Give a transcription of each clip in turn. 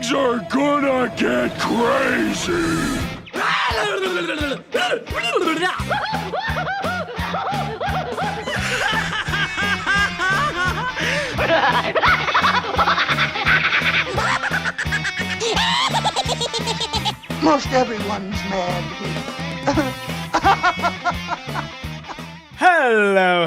Things are gonna get crazy! Most everyone's mad here. Hello,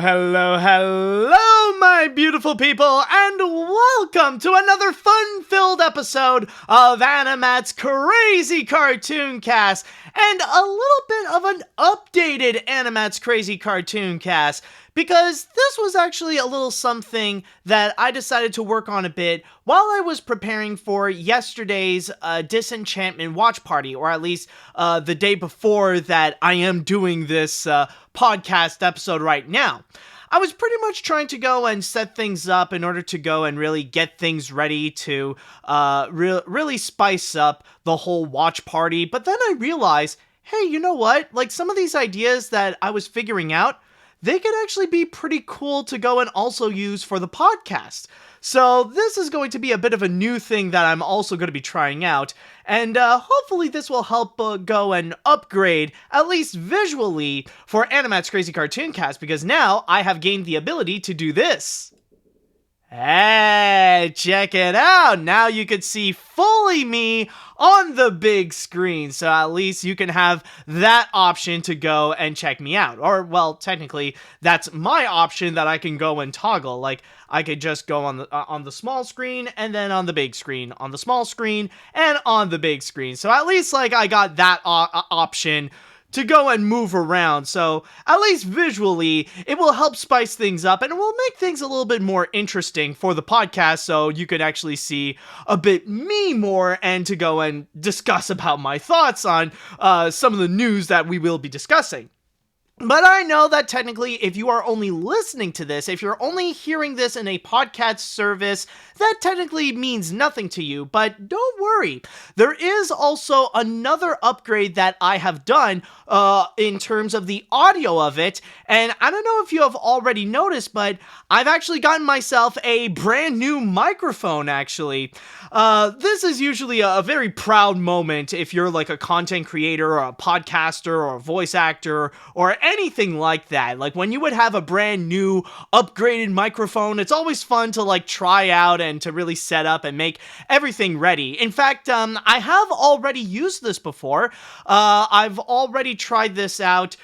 my beautiful people, and welcome to another fun-filled episode of AniMat's Crazy Cartoon Cast, and a little bit of an updated AniMat's Crazy Cartoon Cast, because this was actually a little something that I decided to work on a bit while I was preparing for yesterday's Disenchantment watch party, or at least the day before that I am doing this podcast episode right now. I was pretty much trying to go and set things up in order to go and really get things ready to really spice up the whole watch party, but then I realized, hey, you know what? Like, some of these ideas that I was figuring out, they could actually be pretty cool to go and also use for the podcast. So this is going to be a bit of a new thing that I'm also going to be trying out, and hopefully this will help go and upgrade, at least visually, for AniMat's Crazy Cartoon Cast, because now I have gained the ability to do this. Hey, check it out! Now you can see fully me on the big screen, so at least you can have that option to go and check me out. Or, well, technically, that's my option that I can go and toggle. Like, I could just go on the small screen, and then on the big screen, on the small screen, and on the big screen. So at least, like, I got that option to go and move around, so at least visually, it will help spice things up, and it will make things a little bit more interesting for the podcast, so you could actually see a bit me more, and to go and discuss about my thoughts on some of the news that we will be discussing. But I know that technically, if you are only listening to this, if you're only hearing this in a podcast service, that technically means nothing to you. But don't worry, there is also another upgrade that I have done in terms of the audio of it. And I don't know if you have already noticed, but I've actually gotten myself a brand new microphone, actually. This is usually a very proud moment if you're like a content creator or a podcaster or a voice actor or anything like that. Like, when you would have a brand new upgraded microphone, it's always fun to like try out and to really set up and make everything ready. In fact, I have already used this before. I've already tried this out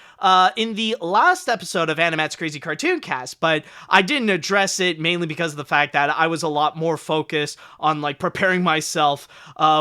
in the last episode of AniMat's Crazy Cartoon Cast, but I didn't address it mainly because of the fact that I was a lot more focused on like preparing myself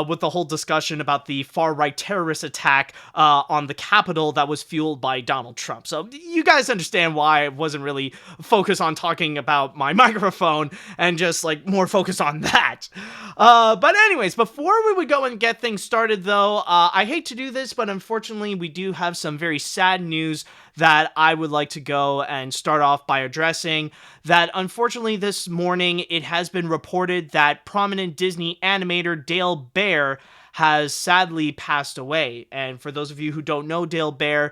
with the whole discussion about the far-right terrorist attack on the Capitol that was fueled by Donald Trump. So you guys understand why I wasn't really focused on talking about my microphone and just like more focused on that. But anyways, before we would go and get things started though, I hate to do this, but unfortunately we do have some very sad news that I would like to go and start off by addressing. That unfortunately this morning it has been reported that prominent Disney animator Dale Bear has sadly passed away. And for those of you who don't know Dale Bear,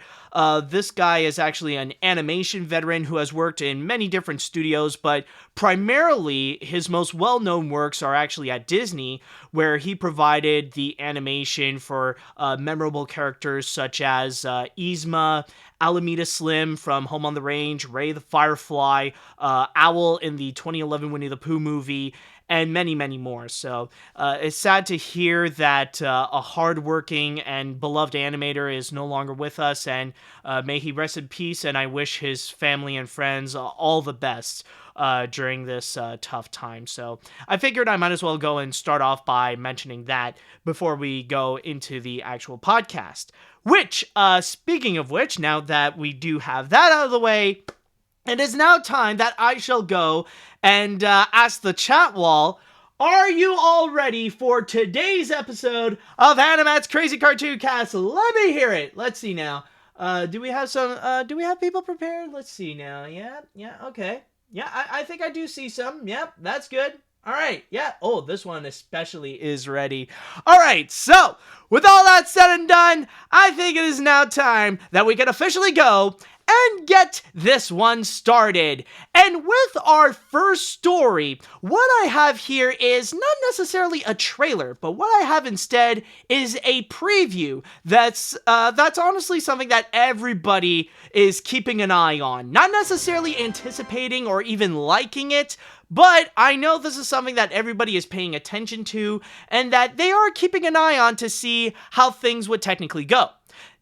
this guy is actually an animation veteran who has worked in many different studios, but primarily his most well-known works are actually at Disney, where he provided the animation for memorable characters such as Yzma, Alameda Slim from Home on the Range, Ray the Firefly, Owl in the 2011 Winnie the Pooh movie, and many, many more. So it's sad to hear that a hardworking and beloved animator is no longer with us, and may he rest in peace, and I wish his family and friends all the best during this tough time. So I figured I might as well go and start off by mentioning that before we go into the actual podcast. Which, speaking of which, now that we do have that out of the way, it is now time that I shall go and ask the chat wall, are you all ready for today's episode of AniMat's Crazy Cartoon Cast? Let me hear it. Let's see now. Do we have people prepared? Let's see now. Yeah, okay. Yeah, I think I do see some. Yep, that's good. All right, yeah. Oh, this one especially is ready. All right, so with all that said and done, I think it is now time that we can officially go and get this one started. And with our first story, what I have here is not necessarily a trailer, but what I have instead is a preview that's honestly something that everybody is keeping an eye on. Not necessarily anticipating or even liking it, but I know this is something that everybody is paying attention to, and that they are keeping an eye on to see how things would technically go.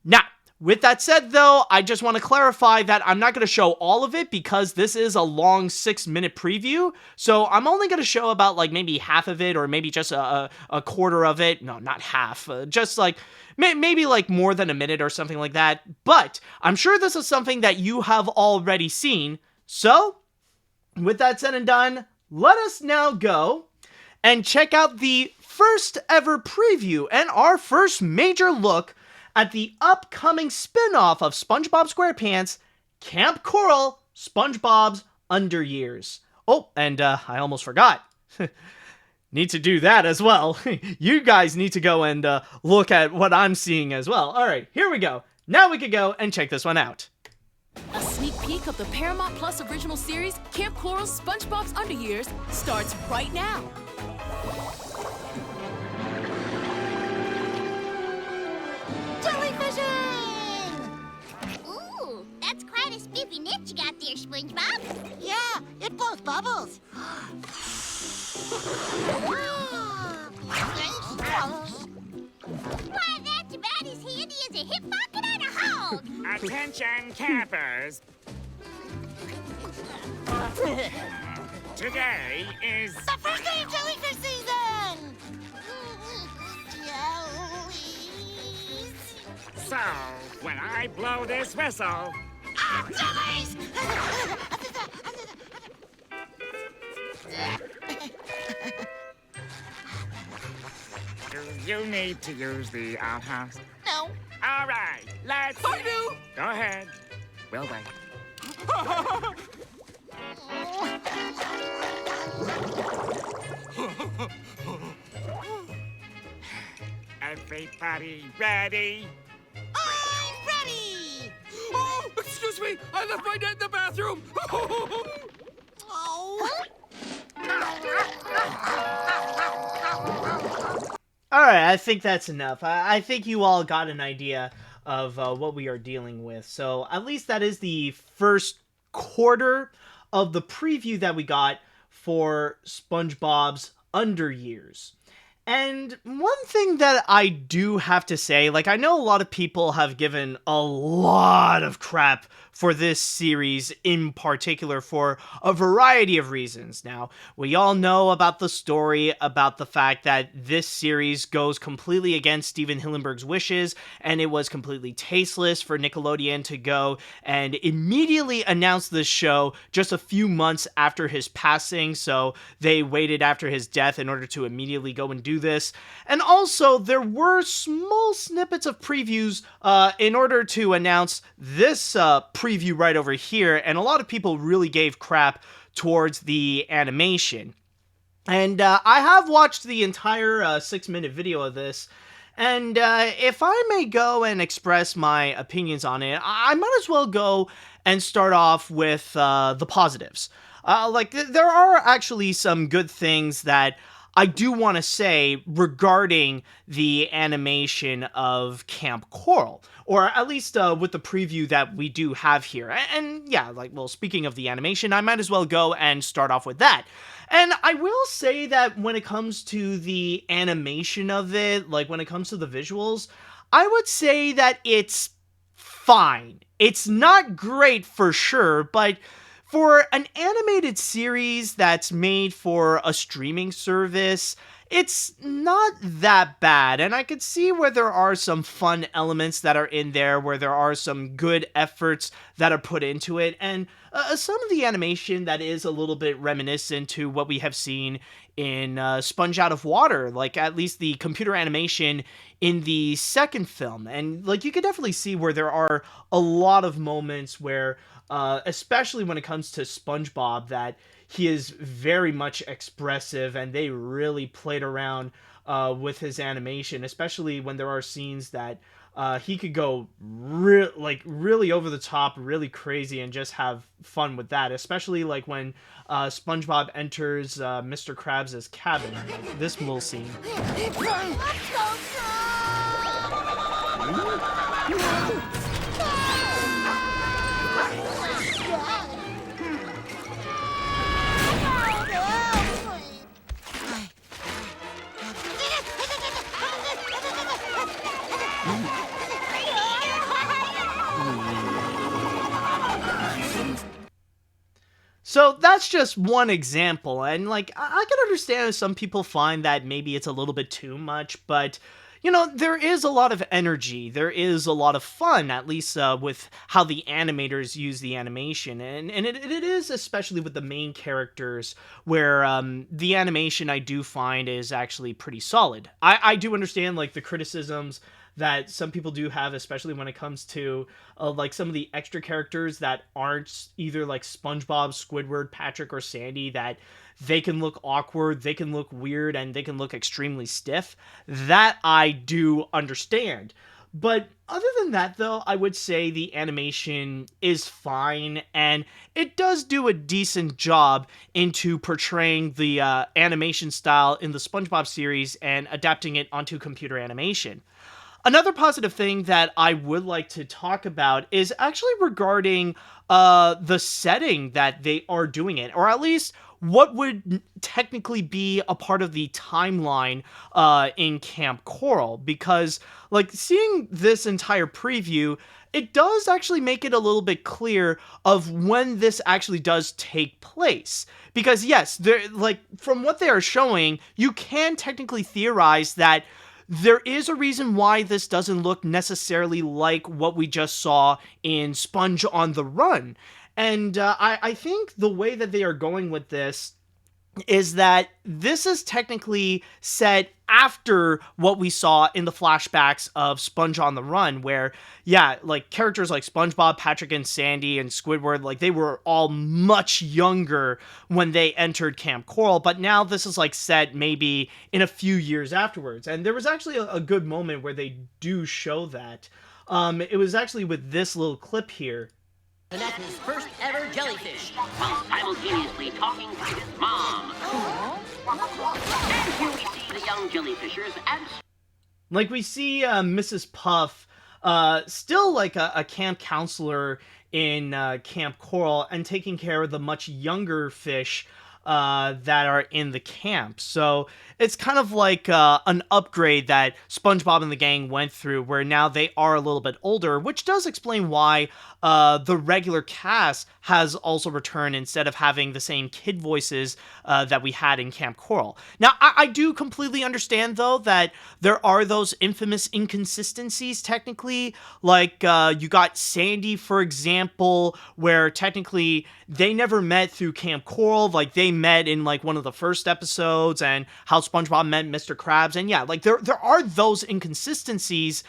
Now, with that said, though, I just want to clarify that I'm not going to show all of it because this is a long 6-minute preview. So I'm only going to show about like maybe half of it, or maybe just a quarter of it. No, not half. Just like maybe like more than a minute or something like that. But I'm sure this is something that you have already seen. So with that said and done, let us now go and check out the first ever preview and our first major look at the upcoming spin-off of SpongeBob SquarePants, Kamp Koral, SpongeBob's Under Years. Oh, and I almost forgot. Need to do that as well. You guys need to go and look at what I'm seeing as well. All right, here we go. Now we can go and check this one out. A sneak peek of the Paramount Plus original series, Kamp Koral's SpongeBob's Under Years, starts right now. Jellyfishing! Ooh, that's quite a spiffy net you got there, SpongeBob. Yeah, it blows bubbles. Why, that's about as handy as a hip pocket on a hog. Attention, campers. Today is The first day of jellyfish season! Jellies. so when I blow this whistle, Jellies! do you need to use the outhouse? No. All right, let's. I do. Go ahead. We'll wait. Everybody ready? I'm ready! Oh, excuse me, I left my net in the bathroom. Oh. Alright, I think that's enough. I think you all got an idea of what we are dealing with. So at least that is the first quarter of the preview that we got for SpongeBob's Under Years. And one thing that I do have to say, like, I know a lot of people have given a lot of crap for this series in particular for a variety of reasons. Now, we all know about the story, about the fact that this series goes completely against Steven Hillenburg's wishes, and it was completely tasteless for Nickelodeon to go and immediately announce this show just a few months after his passing, so they waited after his death in order to immediately go and do this. And also, there were small snippets of previews in order to announce this preview right over here, and a lot of people really gave crap towards the animation. And I have watched the entire 6-minute video of this, and if I may go and express my opinions on it, I might as well go and start off with the positives. There are actually some good things that I do want to say regarding the animation of Kamp Koral, or at least with the preview that we do have here. And yeah, speaking of the animation, I might as well go and start off with that. And I will say that when it comes to the animation of it, like when it comes to the visuals, I would say that it's fine. It's not great for sure, but for an animated series that's made for a streaming service, it's not that bad, and I could see where there are some fun elements that are in there, where there are some good efforts that are put into it, and some of the animation that is a little bit reminiscent to what we have seen in Sponge Out of Water, like at least the computer animation in the second film, and like you could definitely see where there are a lot of moments where especially when it comes to SpongeBob, that he is very much expressive, and they really played around with his animation, especially when there are scenes that he could go really over the top, really crazy, and just have fun with that. Especially like when SpongeBob enters Mr. Krabs' cabin. Like this little scene. So that's just one example, and like I can understand if some people find that maybe it's a little bit too much, but you know, there is a lot of energy, there is a lot of fun, at least with how the animators use the animation, and it is especially with the main characters, where the animation I do find is actually pretty solid. I do understand like the criticisms that some people do have, especially when it comes to like some of the extra characters that aren't either like SpongeBob, Squidward, Patrick, or Sandy, that they can look awkward, they can look weird, and they can look extremely stiff. That I do understand. But other than that, though, I would say the animation is fine, and it does do a decent job into portraying the animation style in the SpongeBob series and adapting it onto computer animation. Another positive thing that I would like to talk about is actually regarding the setting that they are doing it, or at least what would technically be a part of the timeline in Kamp Koral, because like seeing this entire preview, it does actually make it a little bit clear of when this actually does take place. Because yes, like from what they are showing, you can technically theorize that there is a reason why this doesn't look necessarily like what we just saw in Sponge on the Run. And I think the way that they are going with this is that this is technically set after what we saw in the flashbacks of Sponge on the Run, where, yeah, like characters like SpongeBob, Patrick, and Sandy, and Squidward, like they were all much younger when they entered Kamp Koral, but now this is like set maybe in a few years afterwards. And there was actually a good moment where they do show that. It was actually with this little clip here. FNAF's first ever jellyfish, while simultaneously talking to his mom. And here we see the young jellyfishers and... Like, we see Mrs. Puff, still like a camp counselor in Kamp Koral, and taking care of the much younger fish that are in the camp. So it's kind of like an upgrade that SpongeBob and the gang went through, where now they are a little bit older, which does explain why the regular cast has also returned instead of having the same kid voices that we had in Kamp Koral. Now, I do completely understand, though, that there are those infamous inconsistencies, technically. Like, you got Sandy, for example, where technically they never met through Kamp Koral. Like, they met in, like, one of the first episodes, and how SpongeBob met Mr. Krabs. And yeah, like, there are those inconsistencies.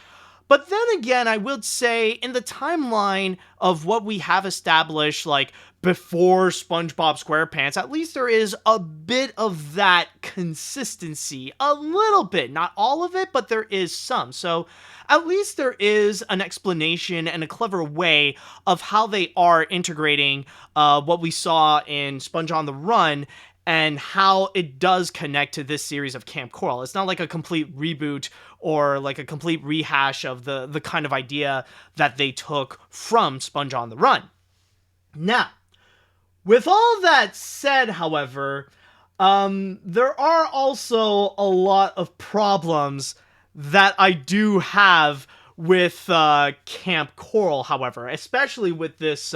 But then again, I would say in the timeline of what we have established, like, before SpongeBob SquarePants, at least there is a bit of that consistency. A little bit. Not all of it, but there is some. So at least there is an explanation and a clever way of how they are integrating what we saw in Sponge on the Run, and how it does connect to this series of Kamp Koral. It's not like a complete reboot or like a complete rehash of the kind of idea that they took from Sponge on the Run. Now, with all that said, however, there are also a lot of problems that I do have with Kamp Koral, however, especially with this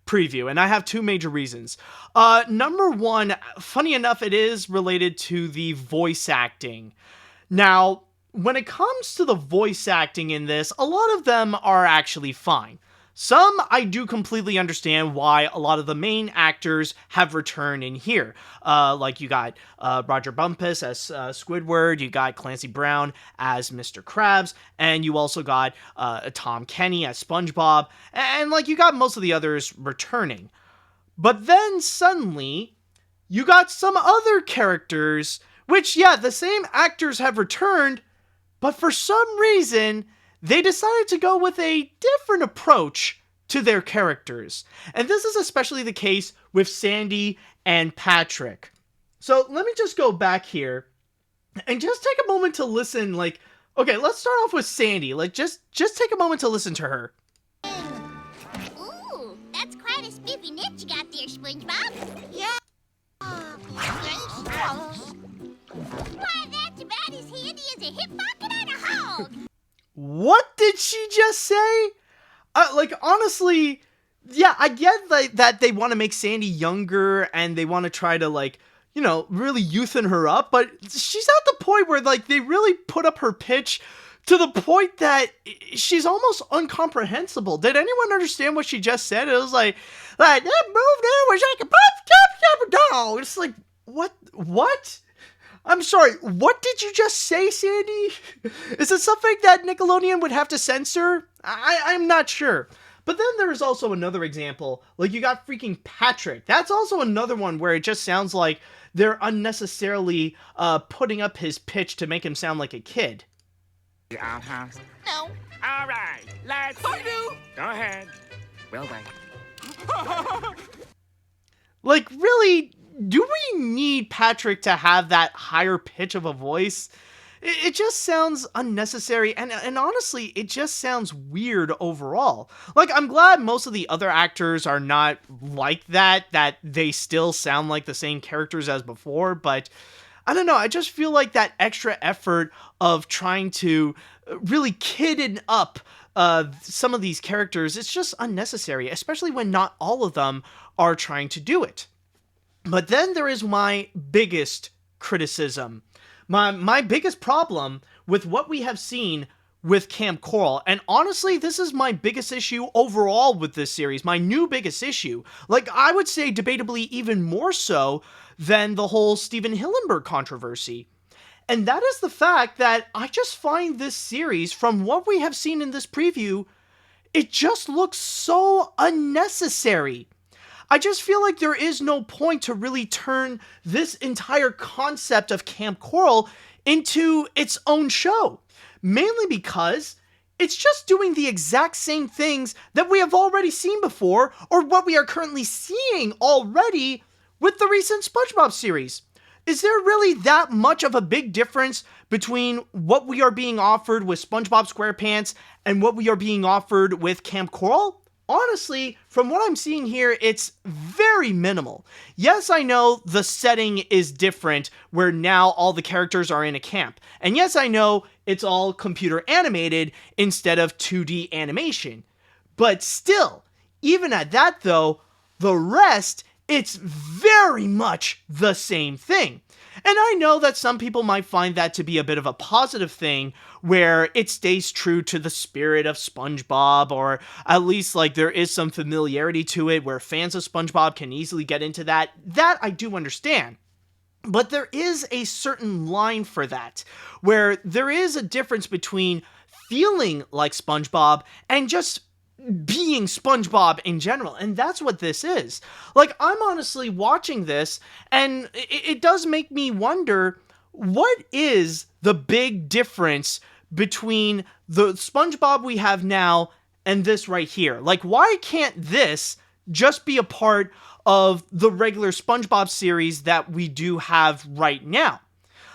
preview, and I have two major reasons. Number one, funny enough, it is related to the voice acting. Now, when it comes to the voice acting in this, a lot of them are actually fine. Some I do completely understand why a lot of the main actors have returned in here. Like you got Roger Bumpus as Squidward, you got Clancy Brown as Mr. Krabs, and you also got Tom Kenny as SpongeBob, and like you got most of the others returning. But then suddenly, you got some other characters, which yeah, the same actors have returned, but for some reason, they decided to go with a different approach to their characters. And this is especially the case with Sandy and Patrick. So let me just go back here and just take a moment to listen. Like, okay, let's start off with Sandy. Like, just take a moment to listen to her. Ooh, that's quite a spiffy niche you got there, SpongeBob. Yeah. Why, that's about as handy as a hip pocket on a hog. What did she just say? Like, honestly, yeah, I get that they want to make Sandy younger and they want to try to, like, you know, really youthen her up, but she's at the point where, like, they really put up her pitch to the point that she's almost incomprehensible. Did anyone understand what she just said? It was like that move there was like a pop, it's like, what? I'm sorry, what did you just say, Sandy? Is it something that Nickelodeon would have to censor? I'm not sure. But then there's also another example, like you got freaking Patrick. That's also another one where it just sounds like they're unnecessarily putting up his pitch to make him sound like a kid. The outhouse? No. All right, let's... I do. Go ahead. We'll wait. Like, really, do we need Patrick to have that higher pitch of a voice? It just sounds unnecessary, and honestly, it just sounds weird overall. Like, I'm glad most of the other actors are not like that they still sound like the same characters as before, but I don't know, I just feel like that extra effort of trying to really kidden up some of these characters, it's just unnecessary, especially when not all of them are trying to do it. But then there is my biggest criticism. My biggest problem with what we have seen with Kamp Koral, and honestly, this is my biggest issue overall with this series, my new biggest issue. Like, I would say debatably even more so than the whole Steven Hillenburg controversy. And that is the fact that I just find this series, from what we have seen in this preview, it just looks so unnecessary. I just feel like there is no point to really turn this entire concept of Kamp Koral into its own show. Mainly because it's just doing the exact same things that we have already seen before, or what we are currently seeing already with the recent SpongeBob series. Is there really that much of a big difference between what we are being offered with SpongeBob SquarePants and what we are being offered with Kamp Koral? Honestly, from what I'm seeing here, it's very minimal. Yes, I know the setting is different, where now all the characters are in a camp. And yes, I know it's all computer animated instead of 2D animation. But still, even at that though, the rest, it's very much the same thing. And I know that some people might find that to be a bit of a positive thing, where it stays true to the spirit of SpongeBob, or at least like there is some familiarity to it where fans of SpongeBob can easily get into that. That I do understand. But there is a certain line for that, where there is a difference between feeling like SpongeBob and just being SpongeBob in general, and that's what this is. Like, I'm honestly watching this, and it does make me wonder, what is the big difference between the SpongeBob we have now and this right here? Like, why can't this just be a part of the regular SpongeBob series that we do have right now?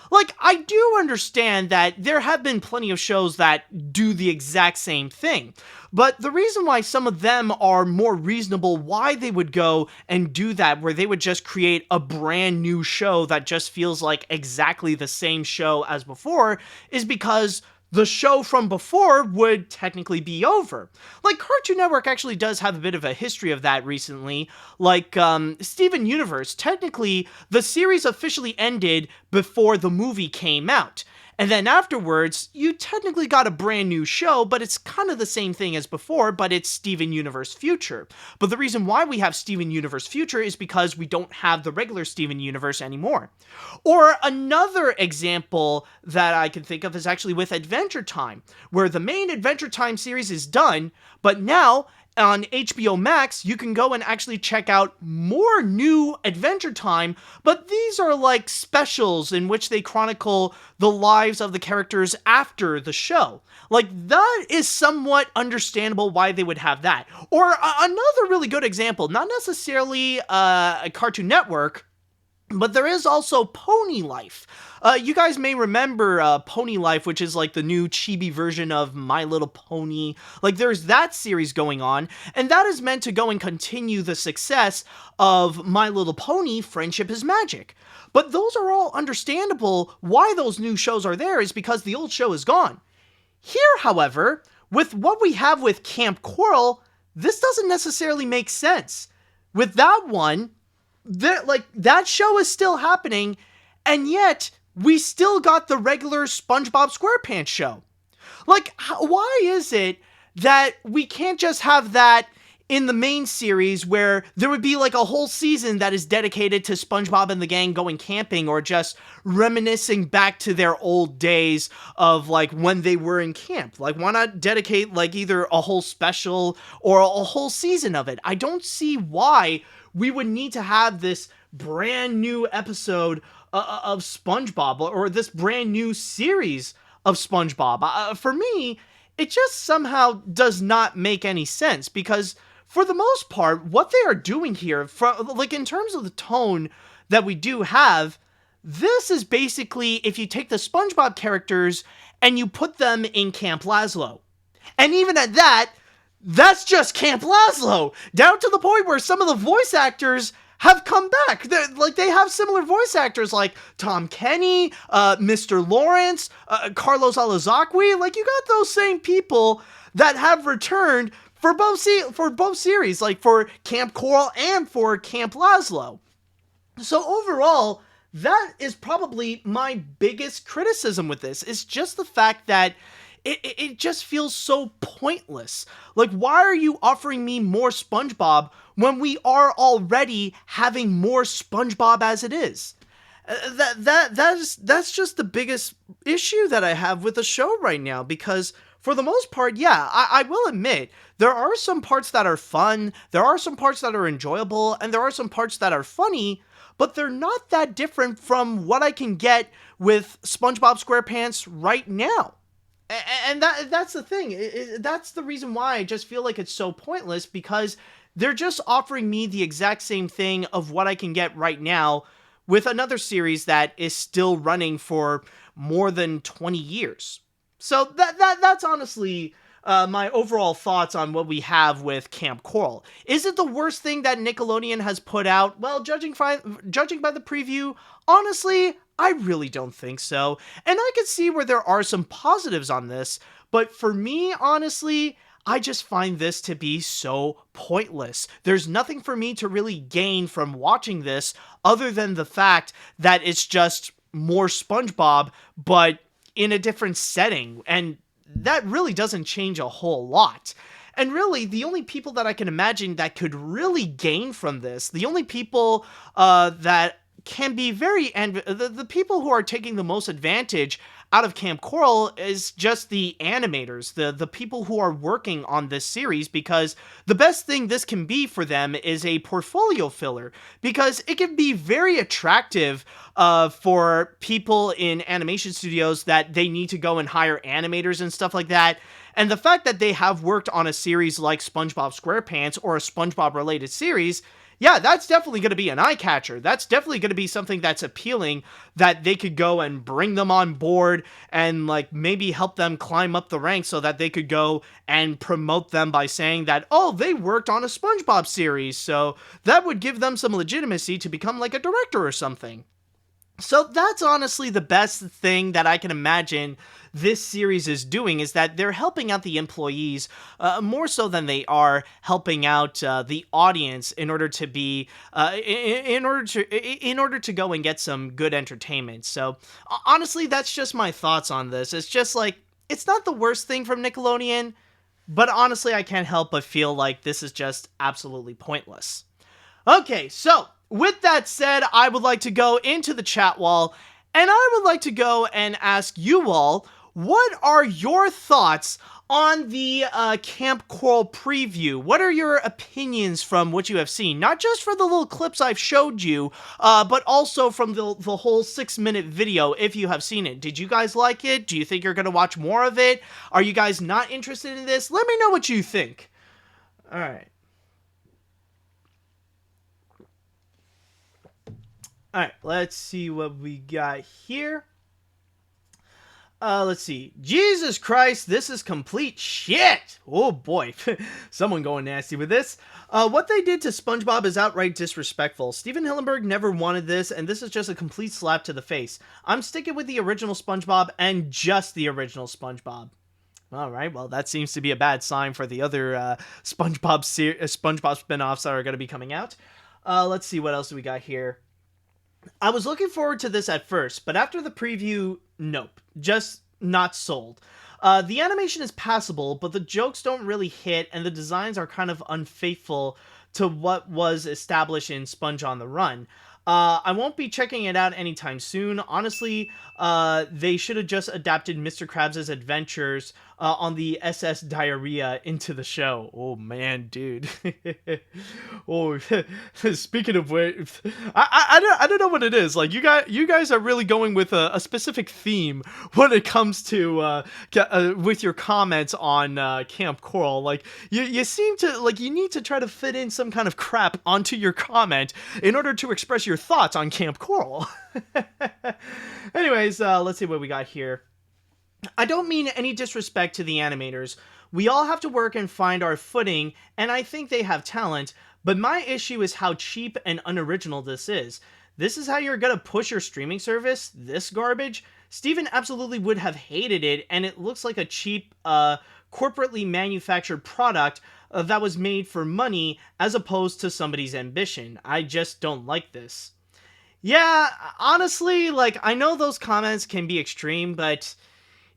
Like, I do understand that there have been plenty of shows that do the exact same thing, but the reason why some of them are more reasonable, why they would go and do that, where they would just create a brand new show that just feels like exactly the same show as before, is because the show from before would technically be over. Like, Cartoon Network actually does have a bit of a history of that recently. Like, Steven Universe, technically, the series officially ended before the movie came out. And then afterwards, you technically got a brand new show, but it's kind of the same thing as before, but it's Steven Universe Future. But the reason why we have Steven Universe Future is because we don't have the regular Steven Universe anymore. Or another example that I can think of is actually with Adventure Time, where the main Adventure Time series is done, but now on HBO Max, you can go and actually check out more new Adventure Time, but these are like specials in which they chronicle the lives of the characters after the show. Like, that is somewhat understandable why they would have that. Or another really good example, not necessarily a Cartoon Network, but there is also Pony Life. You guys may remember Pony Life, which is like the new chibi version of My Little Pony. Like, there's that series going on, and that is meant to go and continue the success of My Little Pony, Friendship is Magic. But those are all understandable. Why those new shows are there is because the old show is gone. Here, however, with what we have with Kamp Koral, this doesn't necessarily make sense. With that one, that show is still happening, and yet we still got the regular SpongeBob SquarePants show. Like, why is it that we can't just have that in the main series where there would be like a whole season that is dedicated to SpongeBob and the gang going camping, or just reminiscing back to their old days of like when they were in camp? Like, why not dedicate like either a whole special or a whole season of it? I don't see why we would need to have this brand new episode of SpongeBob, or this brand new series of SpongeBob. For me, it just somehow does not make any sense, because for the most part, what they are doing here, like in terms of the tone that we do have, this is basically if you take the SpongeBob characters and you put them in Camp Lazlo. And even at that, that's just Camp Lazlo, down to the point where some of the voice actors have come back. They have similar voice actors like Tom Kenny, Mr. Lawrence, Carlos Alazaqui. Like, you got those same people that have returned for both series, like for Kamp Koral and for Camp Lazlo. So overall, that is probably my biggest criticism with this. It's just the fact that it just feels so pointless. Like, why are you offering me more SpongeBob when we are already having more SpongeBob as it is? That's just the biggest issue that I have with the show right now, because for the most part, yeah, I will admit, there are some parts that are fun, there are some parts that are enjoyable, and there are some parts that are funny, but they're not that different from what I can get with SpongeBob SquarePants right now. And that's the thing. That's the reason why I just feel like it's so pointless, because they're just offering me the exact same thing of what I can get right now with another series that is still running for more than 20 years. So that's honestly my overall thoughts on what we have with Kamp Koral. Is it the worst thing that Nickelodeon has put out? Well, judging by the preview, honestly, I really don't think so. And I can see where there are some positives on this, but for me, honestly, I just find this to be so pointless. There's nothing for me to really gain from watching this other than the fact that it's just more SpongeBob, but in a different setting, and that really doesn't change a whole lot. And really, the only people that I can imagine that could really gain from this, the only people that can be the people who are taking the most advantage out of Kamp Koral is just the animators, the people who are working on this series, because the best thing this can be for them is a portfolio filler, because it can be very attractive for people in animation studios that they need to go and hire animators and stuff like that. And the fact that they have worked on a series like SpongeBob SquarePants or a SpongeBob related series, yeah, that's definitely going to be an eye catcher. That's definitely going to be something that's appealing, that they could go and bring them on board and like maybe help them climb up the ranks so that they could go and promote them by saying that, oh, they worked on a SpongeBob series. So that would give them some legitimacy to become like a director or something. So that's honestly the best thing that I can imagine this series is doing, is that they're helping out the employees more so than they are helping out the audience in order to be in order to go and get some good entertainment. So honestly, that's just my thoughts on this. It's just like, it's not the worst thing from Nickelodeon, but honestly, I can't help but feel like this is just absolutely pointless. Okay, so with that said, I would like to go into the chat wall, and I would like to go and ask you all, what are your thoughts on the Kamp Koral preview? What are your opinions from what you have seen? Not just for the little clips I've showed you, but also from the whole 6-minute video, if you have seen it. Did you guys like it? Do you think you're going to watch more of it? Are you guys not interested in this? Let me know what you think. Alright. Alright, let's see what we got here. Let's see. Jesus Christ, this is complete shit. Oh boy, someone going nasty with this. What they did to SpongeBob is outright disrespectful. Steven Hillenburg never wanted this, and this is just a complete slap to the face. I'm sticking with the original SpongeBob and just the original SpongeBob. Alright, well that seems to be a bad sign for the other SpongeBob spin-offs that are going to be coming out. Let's see what else do we got here. I was looking forward to this at first, but after the preview, nope. Just not sold. The animation is passable, but the jokes don't really hit, and the designs are kind of unfaithful to what was established in Sponge on the Run. I won't be checking it out anytime soon. Honestly, they should have just adapted Mr. Krabs' adventures on the SS Diarrhea into the show. Oh man, dude. Oh, speaking of which, I don't know what it is. Like you guys are really going with a specific theme when it comes to with your comments on Kamp Koral. Like you seem to like you need to try to fit in some kind of crap onto your comment in order to express your thoughts on Kamp Koral. Anyways, let's see what we got here. I don't mean any disrespect to the animators. We all have to work and find our footing, and I think they have talent, but my issue is how cheap and unoriginal this is. This is how you're gonna push your streaming service? This garbage? Steven absolutely would have hated it, and it looks like a cheap, corporately manufactured product that was made for money as opposed to somebody's ambition. I just don't like this. Yeah, honestly, like, I know those comments can be extreme, but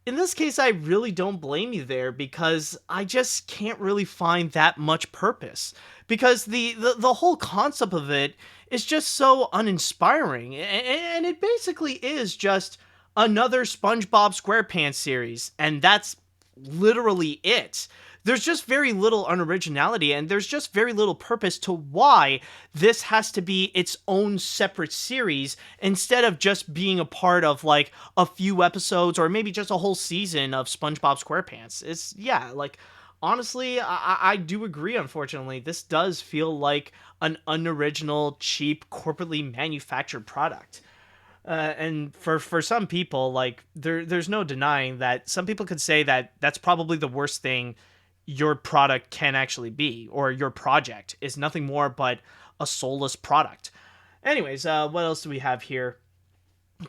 in this case, I really don't blame you there, because I just can't really find that much purpose. Because the whole concept of it is just so uninspiring, and it basically is just another SpongeBob SquarePants series, and that's literally it. There's just very little unoriginality, and there's just very little purpose to why this has to be its own separate series instead of just being a part of, like, a few episodes or maybe just a whole season of SpongeBob SquarePants. It's, yeah, like, honestly, I do agree, unfortunately. This does feel like an unoriginal, cheap, corporately manufactured product. And for some people, like, there's no denying that some people could say that that's probably the worst thing your product can actually be, or your project is nothing more but a soulless product. Anyways, what else do we have here?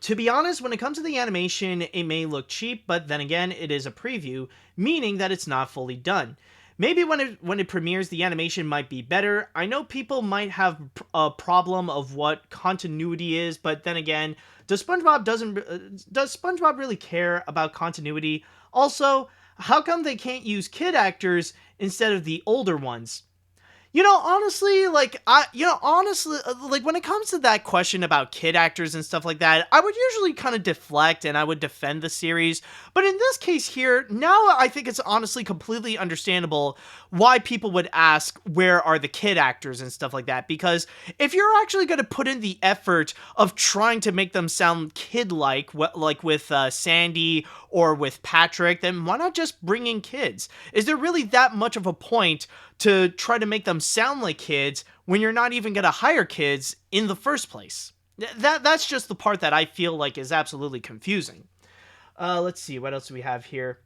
To be honest, when it comes to the animation, it may look cheap, but then again, it is a preview, meaning that it's not fully done. Maybe when it premieres, the animation might be better. I know people might have a problem of what continuity is, but then again, does SpongeBob really care about continuity? Also, how come they can't use kid actors instead of the older ones? You know, honestly, like, when it comes to that question about kid actors and stuff like that, I would usually kind of deflect and I would defend the series. But in this case here, now I think it's honestly completely understandable why people would ask, where are the kid actors and stuff like that? Because if you're actually going to put in the effort of trying to make them sound kid-like, like with Sandy or with Patrick, then why not just bring in kids? Is there really that much of a point to try to make them sound like kids when you're not even going to hire kids in the first place? That's just the part that I feel like is absolutely confusing. Let's see, what else do we have here?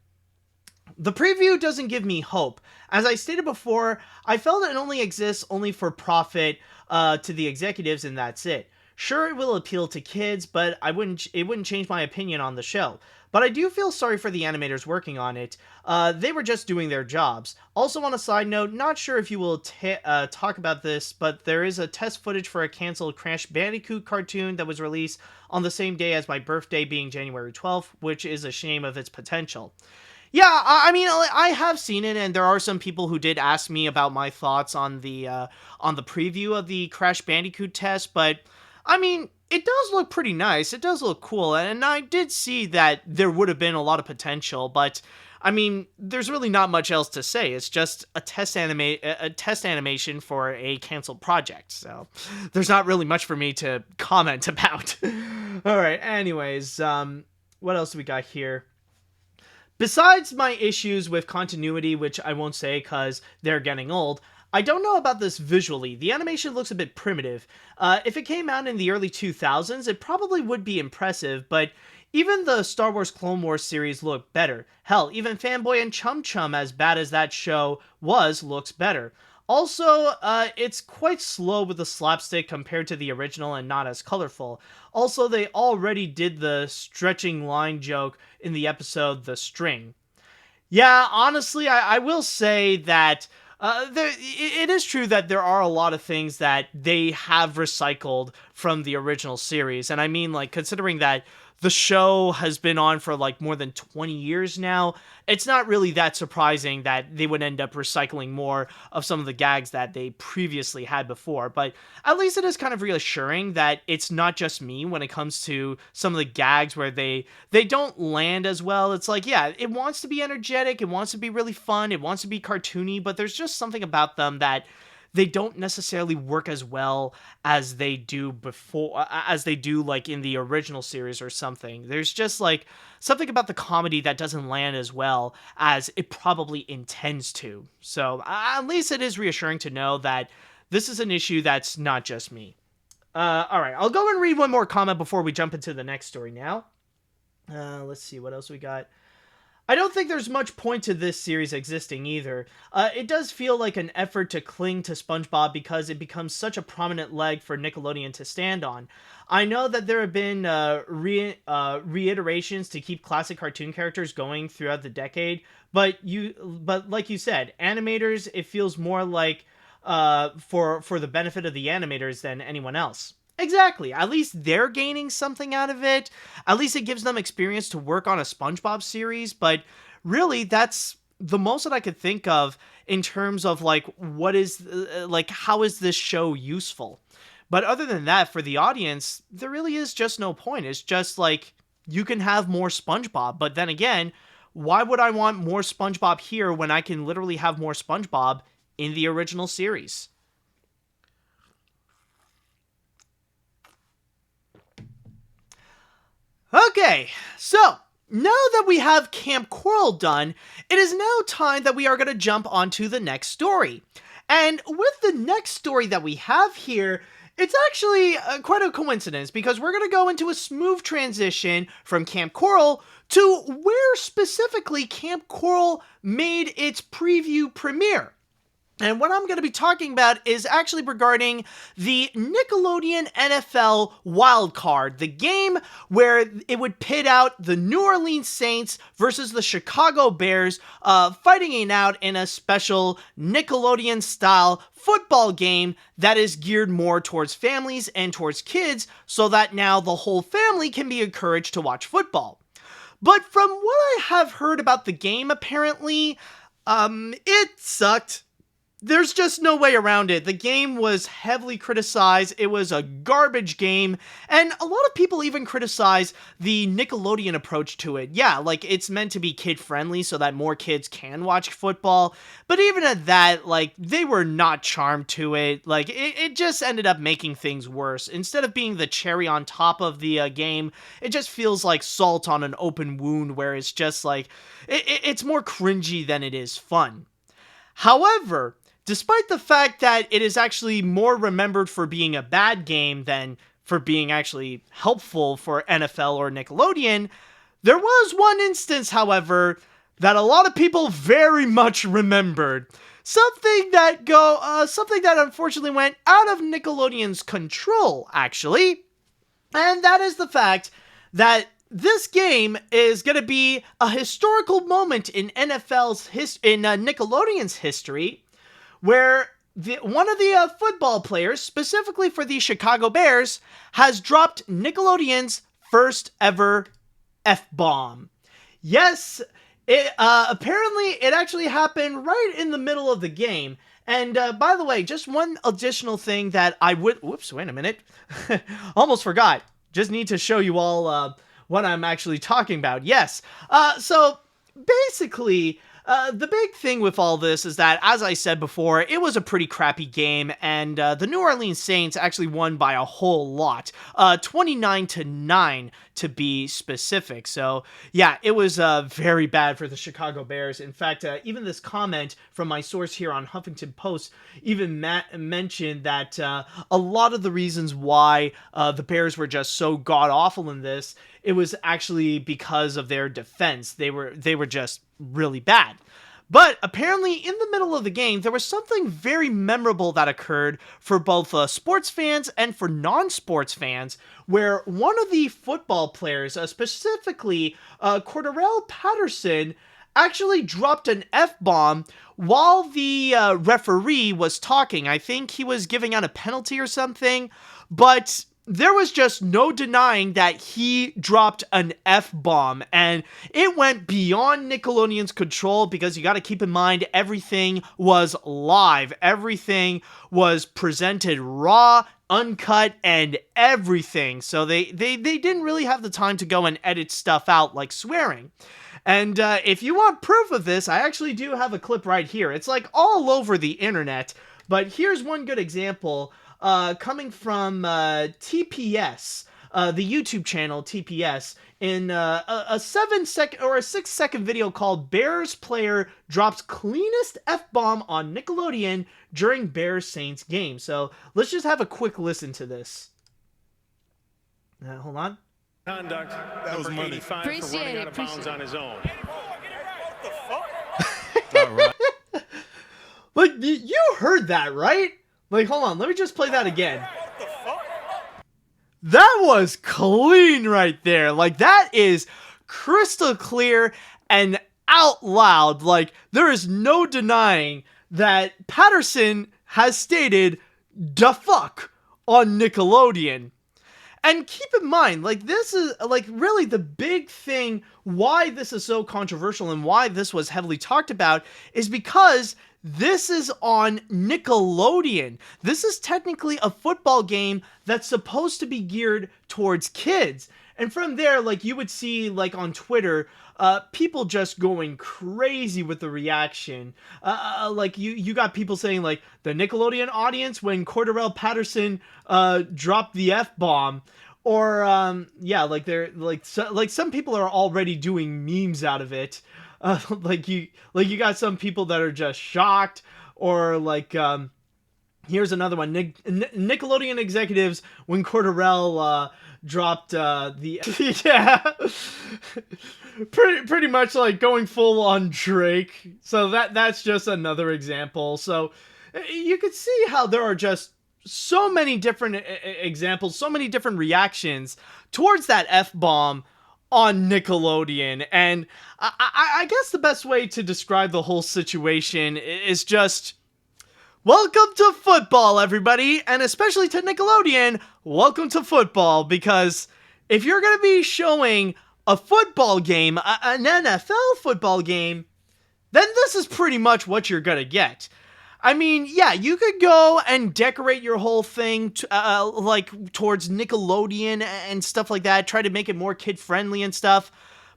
The preview doesn't give me hope. As I stated before, I felt it only exists only for profit to the executives, and that's it. Sure, it will appeal to kids, but it wouldn't change my opinion on the show. But I do feel sorry for the animators working on it. They were just doing their jobs. Also, on a side note, not sure if you will talk about this, but there is a test footage for a canceled Crash Bandicoot cartoon that was released on the same day as my birthday, being January 12th, which is a shame of its potential. Yeah, I mean, I have seen it, and there are some people who did ask me about my thoughts on the preview of the Crash Bandicoot test, but I mean, it does look pretty nice. It does look cool, and I did see that there would have been a lot of potential, but I mean, there's really not much else to say. It's just a test animation for a canceled project, so there's not really much for me to comment about. All right, anyways, what else do we got here? Besides my issues with continuity, which I won't say because they're getting old, I don't know about this visually. The animation looks a bit primitive. If it came out in the early 2000s, it probably would be impressive, but even the Star Wars Clone Wars series looked better. Hell, even Fanboy and Chum Chum, as bad as that show was, looks better. Also, it's quite slow with the slapstick compared to the original and not as colorful. Also, they already did the stretching line joke in the episode The String. Yeah, honestly, I will say that it is true that there are a lot of things that they have recycled from the original series. And I mean, like, considering that the show has been on for like more than 20 years now, it's not really that surprising that they would end up recycling more of some of the gags that they previously had before. But at least it is kind of reassuring that it's not just me when it comes to some of the gags where they don't land as well. It's like, yeah, it wants to be energetic, it wants to be really fun, it wants to be cartoony, but there's just something about them that they don't necessarily work as well as they do like in the original series or something. There's just like something about the comedy that doesn't land as well as it probably intends to. So at least it is reassuring to know that this is an issue that's not just me. All right, I'll go and read one more comment before we jump into the next story now. Let's see what else we got. I don't think there's much point to this series existing either. It does feel like an effort to cling to SpongeBob because it becomes such a prominent leg for Nickelodeon to stand on. I know that there have been reiterations to keep classic cartoon characters going throughout the decade, but like you said, animators, it feels more like for the benefit of the animators than anyone else. Exactly. At least they're gaining something out of it. At least it gives them experience to work on a SpongeBob series. But really, that's the most that I could think of in terms of like how is this show useful? But other than that, for the audience, there really is just no point. It's just like you can have more SpongeBob. But then again, why would I want more SpongeBob here when I can literally have more SpongeBob in the original series? Okay, so now that we have Kamp Koral done, it is now time that we are going to jump onto the next story. And with the next story that we have here, it's actually quite a coincidence because we're going to go into a smooth transition from Kamp Koral to where specifically Kamp Koral made its preview premiere. And what I'm going to be talking about is actually regarding the Nickelodeon NFL Wildcard, the game where it would pit out the New Orleans Saints versus the Chicago Bears, fighting it out in a special Nickelodeon-style football game that is geared more towards families and towards kids, so that now the whole family can be encouraged to watch football. But from what I have heard about the game, apparently, it sucked. There's just no way around it. The game was heavily criticized. It was a garbage game. And a lot of people even criticize the Nickelodeon approach to it. Yeah, like it's meant to be kid-friendly so that more kids can watch football. But even at that, like they were not charmed to it. Like it just ended up making things worse. Instead of being the cherry on top of the game, it just feels like salt on an open wound where it's just like, it's more cringy than it is fun. However, despite the fact that it is actually more remembered for being a bad game than for being actually helpful for NFL or Nickelodeon, there was one instance, however, that a lot of people very much remembered. Something that unfortunately went out of Nickelodeon's control, actually. And that is the fact that this game is going to be a historical moment in Nickelodeon's history, where one of the football players, specifically for the Chicago Bears, has dropped Nickelodeon's first ever F-bomb. Yes, apparently it actually happened right in the middle of the game, And by the way, just one additional thing that I would... Whoops, wait a minute. Almost forgot. Just need to show you all what I'm actually talking about. Yes. So basically... the big thing with all this is that, as I said before, it was a pretty crappy game, and the New Orleans Saints actually won by a whole lot, 29-9 to be specific. So yeah, it was very bad for the Chicago Bears. In fact, even this comment from my source here on Huffington Post even mentioned that a lot of the reasons why the Bears were just so god-awful in this, it was actually because of their defense. They were just really bad. But apparently in the middle of the game, there was something very memorable that occurred for both sports fans and for non-sports fans, where one of the football players, specifically Cordarrelle Patterson, actually dropped an F-bomb while the referee was talking. I think he was giving out a penalty or something, but there was just no denying that he dropped an F-bomb, and it went beyond Nickelodeon's control, because you got to keep in mind everything was live. Everything was presented raw, uncut, and everything. So they didn't really have the time to go and edit stuff out like swearing. And if you want proof of this, I actually do have a clip right here. It's like all over the internet, but here's one good example. Coming from TPS, the YouTube channel TPS, in a 7-second or a 6-second video called "Bears Player Drops Cleanest F-Bomb on Nickelodeon During Bears Saints Game." So let's just have a quick listen to this. Hold on. Conduct. That was money. For running out of bounds on his own. All right. Like, you heard that, right? Like, hold on, let me just play that again. That was clean right there. Like, that is crystal clear and out loud. Like, there is no denying that Patterson has stated "da fuck" on Nickelodeon. And keep in mind, like, this is, like, really the big thing why this is so controversial and why this was heavily talked about is because this is on Nickelodeon. This is technically a football game that's supposed to be geared towards kids. And from there, like, you would see, like, on Twitter, people just going crazy with the reaction. Like, you got people saying, like, the Nickelodeon audience when Cordarrelle Patterson dropped the F-bomb. Or, yeah, like, they're, like some people are already doing memes out of it. Like you got some people that are just shocked, or like, here's another one. Nickelodeon executives when Cordarrelle dropped the yeah, pretty much like going full on Drake. So that's just another example. So you could see how there are just so many different examples, so many different reactions towards that F-bomb on Nickelodeon. And I guess the best way to describe the whole situation is just, welcome to football, everybody, and especially to Nickelodeon, welcome to football, because if you're going to be showing a football game, an NFL football game, then this is pretty much what you're going to get. I mean, yeah, you could go and decorate your whole thing like towards Nickelodeon and stuff like that, try to make it more kid-friendly and stuff.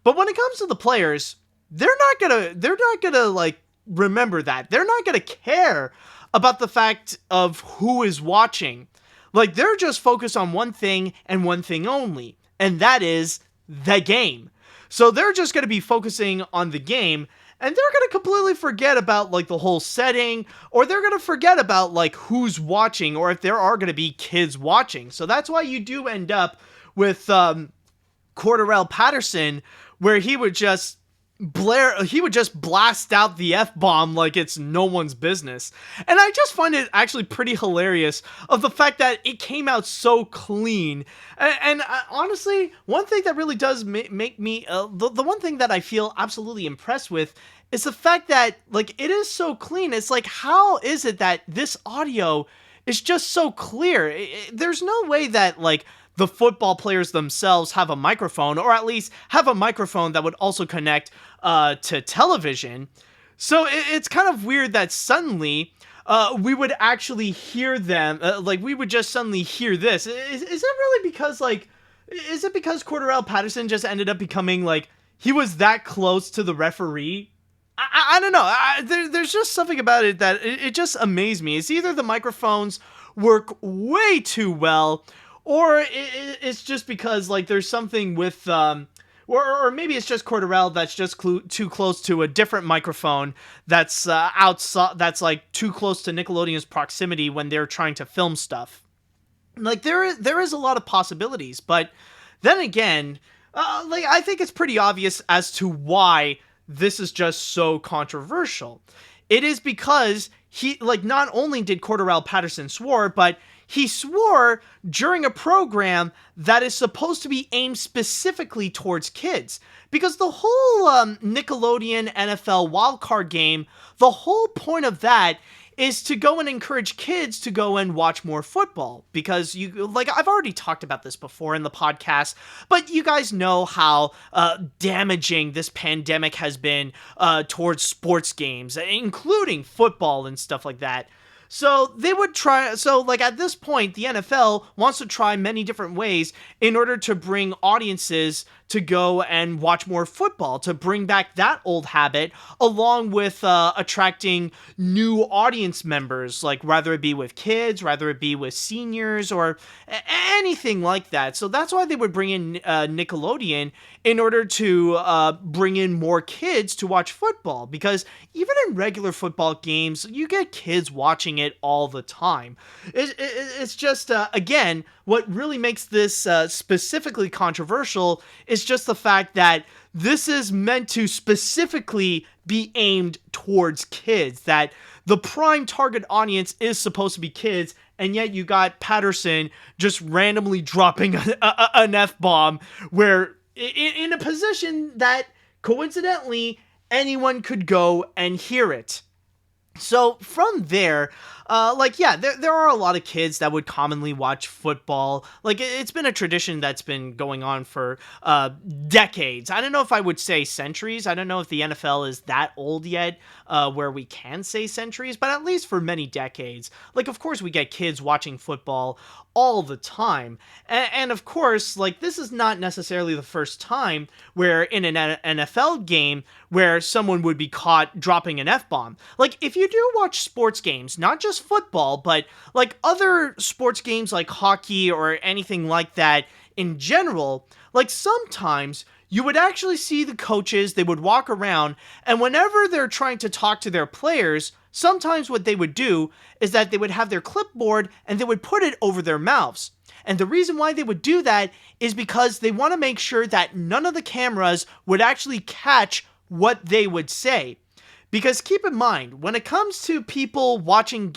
But when it comes to the players, they're not gonna like remember that. They're not gonna care about the fact of who is watching. Like, they're just focused on one thing and one thing only, and that is the game. So they're just gonna be focusing on the game, and they're going to completely forget about, like, the whole setting, or they're going to forget about, like, who's watching, or if there are going to be kids watching. So that's why you do end up with Cordarrelle Patterson, where he would just blast out the F-bomb like it's no one's business. And I just find it actually pretty hilarious of the fact that it came out so clean. And honestly, one thing that really does make me, the one thing that I feel absolutely impressed with is the fact that, like, it is so clean. It's like, how is it that this audio is just so clear? There's no way that, like, the football players themselves have a microphone, or at least have a microphone that would also connect to television. So it's kind of weird that suddenly we would actually hear them, like we would just suddenly hear this. Is that really because like, is it because Cordarrelle Patterson just ended up becoming like, he was that close to the referee? I don't know. There's just something about it that it just amazed me. It's either the microphones work way too well, or it's just because like there's something with or maybe it's just Cordarrelle that's just too close to a different microphone that's outside, that's like too close to Nickelodeon's proximity when they're trying to film stuff. Like there is a lot of possibilities, but then again, like I think it's pretty obvious as to why this is just so controversial. It is because he, like, not only did Cordarrelle Patterson swore, but he swore during a program that is supposed to be aimed specifically towards kids. Because the whole Nickelodeon NFL wildcard game, the whole point of that is to go and encourage kids to go and watch more football. Because I've already talked about this before in the podcast, but you guys know how damaging this pandemic has been towards sports games, including football and stuff like that. So they would try, so like at this point, the NFL wants to try many different ways in order to bring audiences to go and watch more football, to bring back that old habit, along with attracting new audience members, like whether it be with kids, whether it be with seniors, or anything like that. So that's why they would bring in Nickelodeon in order to bring in more kids to watch football, because even in regular football games, you get kids watching it all the time. It's just, again, what really makes this specifically controversial is just the fact that this is meant to specifically be aimed towards kids, that the prime target audience is supposed to be kids, and yet you got Patterson just randomly dropping an F-bomb where in a position that coincidentally anyone could go and hear it. So from there, there are a lot of kids that would commonly watch football. Like, it's been a tradition that's been going on for decades. I don't know if I would say centuries. I don't know if the NFL is that old yet, where we can say centuries, but at least for many decades. Like, of course, we get kids watching football all the time. And of course, like, this is not necessarily the first time where in an NFL game where someone would be caught dropping an F-bomb. Like, if you do watch sports games, not just football, but like other sports games like hockey or anything like that in general, like sometimes you would actually see the coaches, they would walk around, and whenever they're trying to talk to their players, sometimes what they would do is that they would have their clipboard and they would put it over their mouths. And the reason why they would do that is because they want to make sure that none of the cameras would actually catch what they would say. Because keep in mind, when it comes to people watching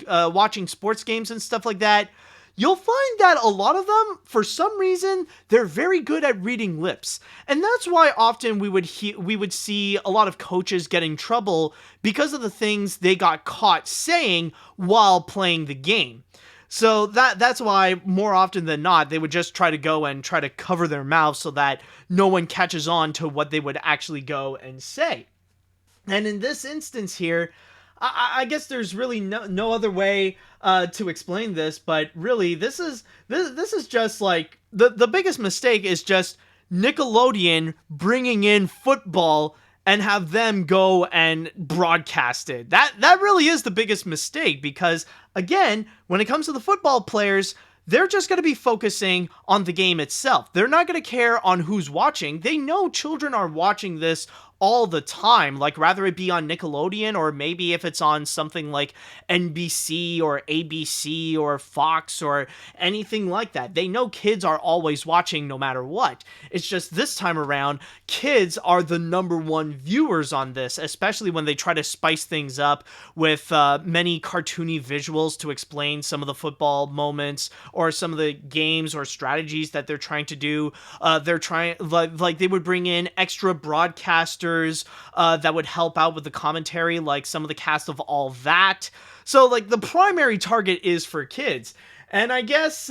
sports games and stuff like that, you'll find that a lot of them, for some reason, they're very good at reading lips. And that's why often we would see a lot of coaches get in trouble because of the things they got caught saying while playing the game. So that's why more often than not, they would just try to go and try to cover their mouths so that no one catches on to what they would actually go and say. And in this instance here, I guess there's really no other way to explain this, but really this is just like the biggest mistake is just Nickelodeon bringing in football and have them go and broadcast it. That really is the biggest mistake, because again, when it comes to the football players, they're just going to be focusing on the game itself. They're not going to care on who's watching. They know children are watching this all the time, like rather it be on Nickelodeon or maybe if it's on something like NBC or ABC or Fox or anything like that. They know kids are always watching no matter what. It's just this time around, kids are the number one viewers on this, especially when they try to spice things up with many cartoony visuals to explain some of the football moments or some of the games or strategies that they're trying to do. They're trying, like they would bring in extra broadcasters that would help out with the commentary, like some of the cast of All That. So like the primary target is for kids. And I guess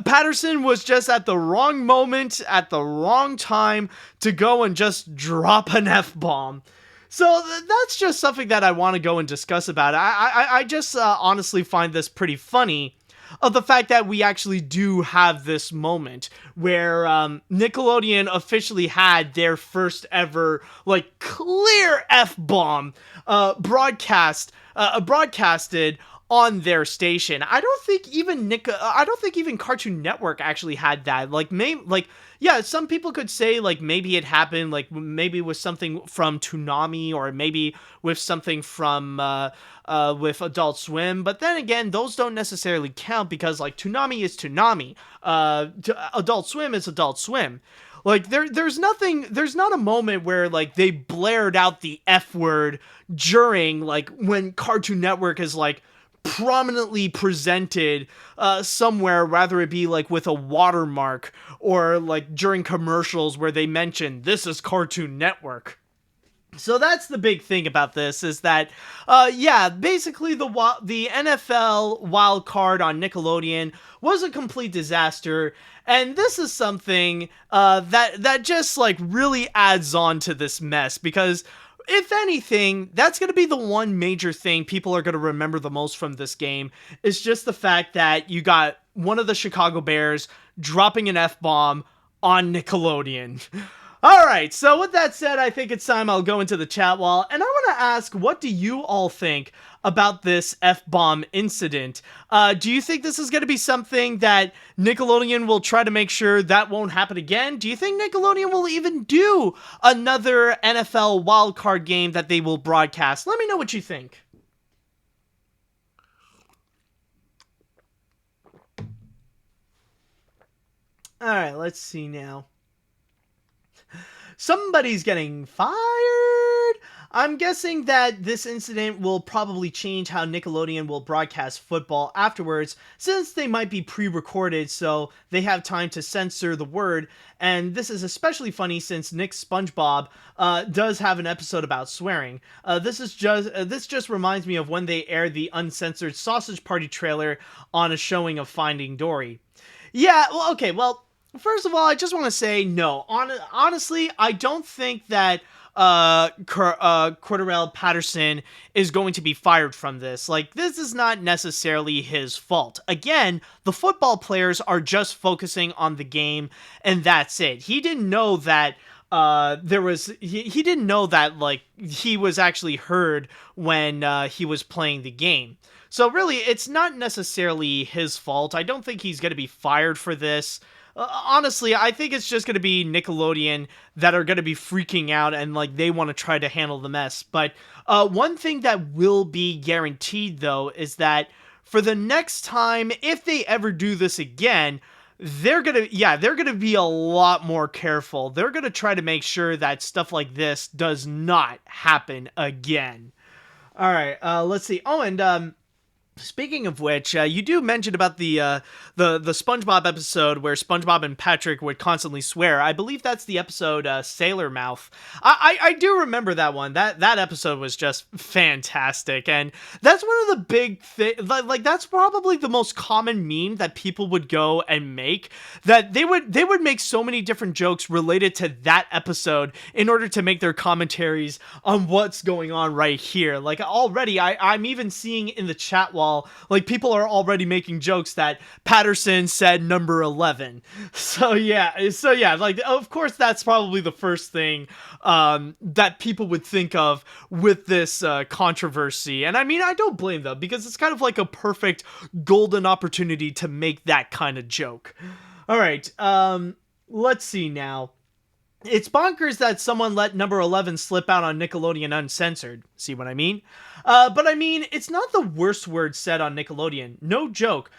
Patterson was just at the wrong moment, at the wrong time to go and just drop an F-bomb. So that's just something that I want to go and discuss about. I just honestly find this pretty funny, of the fact that we actually do have this moment where Nickelodeon officially had their first ever, like, clear F-bomb broadcasted on their station. I don't think even Cartoon Network actually had that. Yeah, some people could say, like, maybe it happened, like, maybe with something from Toonami, or maybe with something from, with Adult Swim, but then again, those don't necessarily count, because, like, Toonami is Toonami, Adult Swim is Adult Swim. Like, there's not a moment where, like, they blared out the F word during, like, when Cartoon Network is, like, prominently presented somewhere, rather it be like with a watermark, or like during commercials where they mention this is Cartoon Network. So that's the big thing about this, is that basically the NFL wild card on Nickelodeon was a complete disaster, and this is something that just, like, really adds on to this mess, because if anything, that's going to be the one major thing people are going to remember the most from this game, is just the fact that you got one of the Chicago Bears dropping an F-bomb on Nickelodeon. Alright, so with that said, I think it's time I'll go into the chat wall, and I want to ask, what do you all think about this F-bomb incident? Do you think this is going to be something that Nickelodeon will try to make sure that won't happen again? Do you think Nickelodeon will even do another NFL wildcard game that they will broadcast? Let me know what you think. Alright, let's see now. Somebody's getting fired? I'm guessing that this incident will probably change how Nickelodeon will broadcast football afterwards, since they might be pre-recorded so they have time to censor the word, and this is especially funny since Nick's SpongeBob does have an episode about swearing. This just reminds me of when they aired the uncensored Sausage Party trailer on a showing of Finding Dory. Yeah, well, okay, well, first of all, I just want to say, no. Honestly, I don't think that Cordarrelle Patterson is going to be fired from this. Like, this is not necessarily his fault. Again, the football players are just focusing on the game, and that's it. He didn't know that he didn't know that, like, he was actually heard when he was playing the game. So really, it's not necessarily his fault. I don't think he's going to be fired for this. Honestly, I think it's just going to be Nickelodeon that are going to be freaking out, and, like, they want to try to handle the mess. But one thing that will be guaranteed, though, is that for the next time, if they ever do this again, they're going to be a lot more careful. They're going to try to make sure that stuff like this does not happen again. All right, let's see. Oh, and speaking of which, you do mention about the SpongeBob episode where SpongeBob and Patrick would constantly swear. I believe that's the episode Sailor Mouth. I do remember that one. That episode was just fantastic, and that's one of the big things. Like, that's probably the most common meme that people would go and make. That they would make so many different jokes related to that episode in order to make their commentaries on what's going on right here. Like, already, I'm even seeing in the chat wall, like, people are already making jokes that Patterson said number 11. So yeah, like, of course that's probably the first thing that people would think of with this controversy. And I mean, I don't blame them, because it's kind of like a perfect golden opportunity to make that kind of joke. All right, let's see now. It's bonkers that someone let number 11 slip out on Nickelodeon uncensored. See what I mean? But I mean, it's not the worst word said on Nickelodeon. No joke.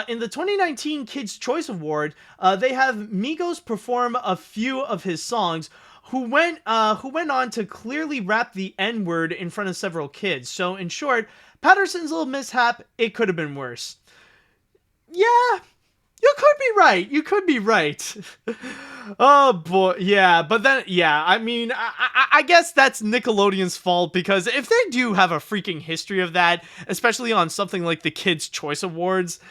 In the 2019 Kids' Choice Award, they have Migos perform a few of his songs, who went on to clearly rap the N-word in front of several kids. So in short, Patterson's little mishap, it could have been worse. Yeah. You could be right. Oh boy, yeah, but then, yeah, I mean, I guess that's Nickelodeon's fault, because if they do have a freaking history of that, especially on something like the Kids' Choice Awards,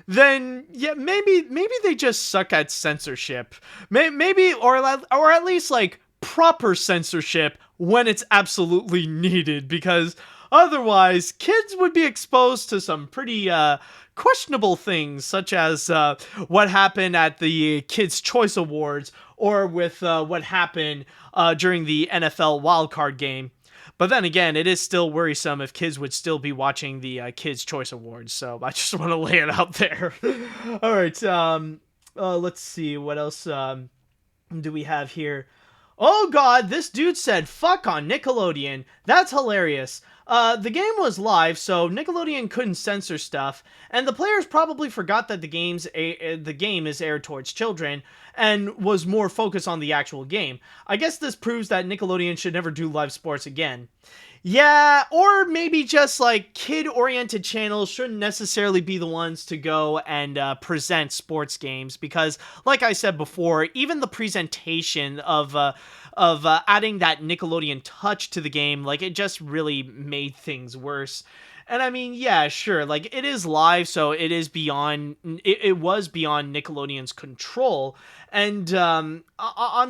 then, yeah, maybe they just suck at censorship. Maybe, or at least, like, proper censorship when it's absolutely needed, because otherwise kids would be exposed to some pretty questionable things, such as what happened at the Kids' Choice Awards, or with what happened during the NFL wildcard game. But then again, it is still worrisome if kids would still be watching the Kids' Choice Awards, so I just want to lay it out there. Alright, let's see, what else do we have here? Oh god, this dude said fuck on Nickelodeon. That's hilarious. The game was live, so Nickelodeon couldn't censor stuff, and the players probably forgot that the game is aired towards children, and was more focused on the actual game. I guess this proves that Nickelodeon should never do live sports again. Yeah, or maybe just like kid-oriented channels shouldn't necessarily be the ones to go and present sports games, because like I said before, even the presentation of adding that Nickelodeon touch to the game, like, it just really made things worse. And I mean, yeah, sure, like, it is live, so it is beyond, it was beyond Nickelodeon's control. And on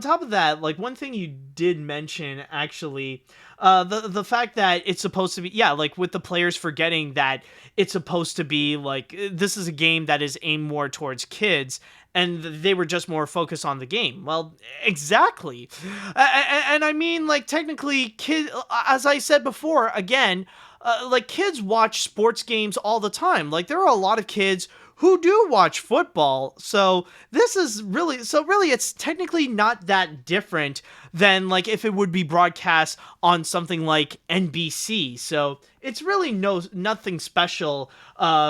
top of that, like, one thing you did mention, actually, the fact that it's supposed to be, yeah, like, with the players forgetting that it's supposed to be, like, this is a game that is aimed more towards kids, and they were just more focused on the game. Well, exactly. And I mean, like, technically, as I said before, again, like, kids watch sports games all the time. Like, there are a lot of kids who do watch football, so this is really, it's technically not that different than, like, if it would be broadcast on something like NBC, so it's really nothing special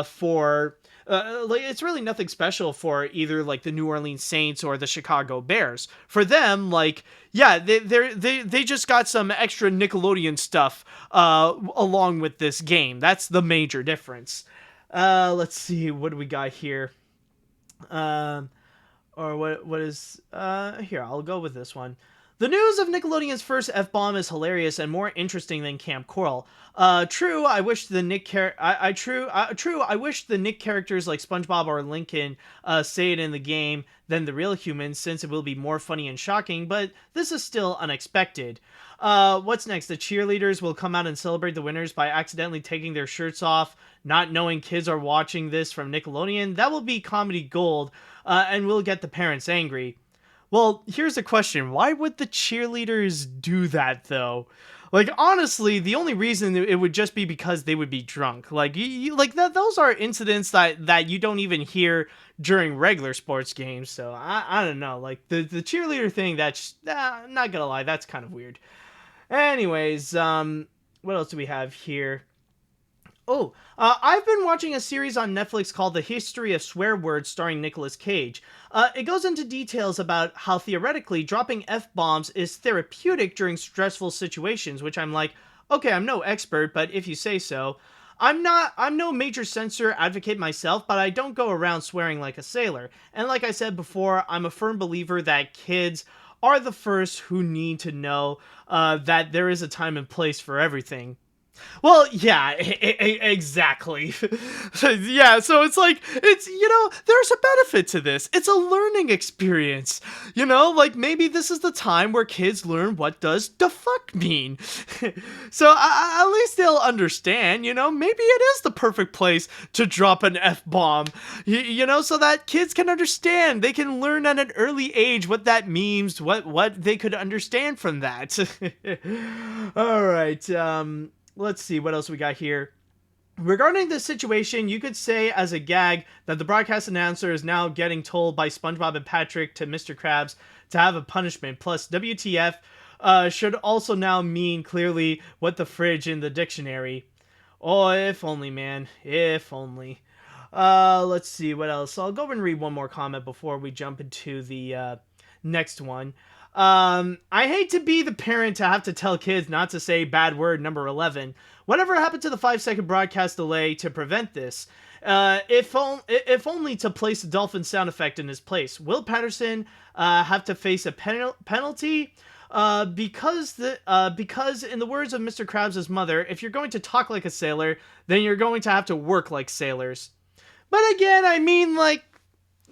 for... like, it's really nothing special for either, like, the New Orleans Saints or the Chicago Bears. For them, like, yeah, they just got some extra Nickelodeon stuff along with this game. That's the major difference. Let's see, what do we got here? Or what is here, I'll go with this one. The news of Nickelodeon's first F-bomb is hilarious and more interesting than Kamp Koral. True, I wish the Nick I wish the Nick characters like SpongeBob or Lincoln say it in the game than the real humans, since it will be more funny and shocking, but this is still unexpected. What's next? The cheerleaders will come out and celebrate the winners by accidentally taking their shirts off, not knowing kids are watching this from Nickelodeon. That will be comedy gold, and will get the parents angry. Well, here's the question. Why would the cheerleaders do that, though? Like, honestly, the only reason it would just be because they would be drunk. Like, those are incidents that you don't even hear during regular sports games. So, I don't know. Like, the cheerleader thing, that's, not gonna lie, that's kind of weird. Anyways, what else do we have here? Oh, I've been watching a series on Netflix called The History of Swear Words starring Nicolas Cage. It goes into details about how theoretically dropping F-bombs is therapeutic during stressful situations, which I'm like, okay, I'm no expert, but if you say so. I'm no major censor advocate myself, but I don't go around swearing like a sailor. And like I said before, I'm a firm believer that kids are the first who need to know that there is a time and place for everything. Well, yeah, exactly. Yeah, so it's like, it's, you know, there's a benefit to this. It's a learning experience. You know, like, maybe this is the time where kids learn what does the fuck mean. So at least they'll understand, you know, maybe it is the perfect place to drop an F-bomb, you know, so that kids can understand. They can learn at an early age what that means, what they could understand from that. All right, let's see, what else we got here. Regarding this situation, you could say as a gag that the broadcast announcer is now getting told by SpongeBob and Patrick to Mr. Krabs to have a punishment. Plus, WTF should also now mean clearly what the fridge in the dictionary. Oh, if only, man. If only. Let's see, what else? I'll go and read one more comment before we jump into the next one. I hate to be the parent to have to tell kids not to say bad word number 11. Whatever happened to the 5-second broadcast delay to prevent this? If only to place a dolphin sound effect in his place. Will Patterson have to face a penalty? Because in the words of Mr. Krabs' mother, if you're going to talk like a sailor, then you're going to have to work like sailors. But again, I mean, like,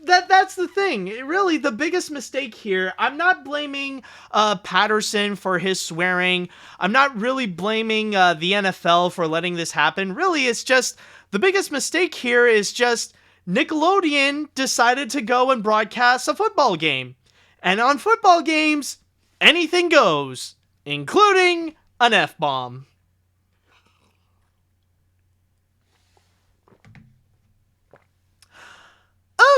That's the thing. Really, the biggest mistake here, I'm not blaming Patterson for his swearing. I'm not really blaming the NFL for letting this happen. Really, it's just, the biggest mistake here is just Nickelodeon decided to go and broadcast a football game. And on football games, anything goes, including an F-bomb.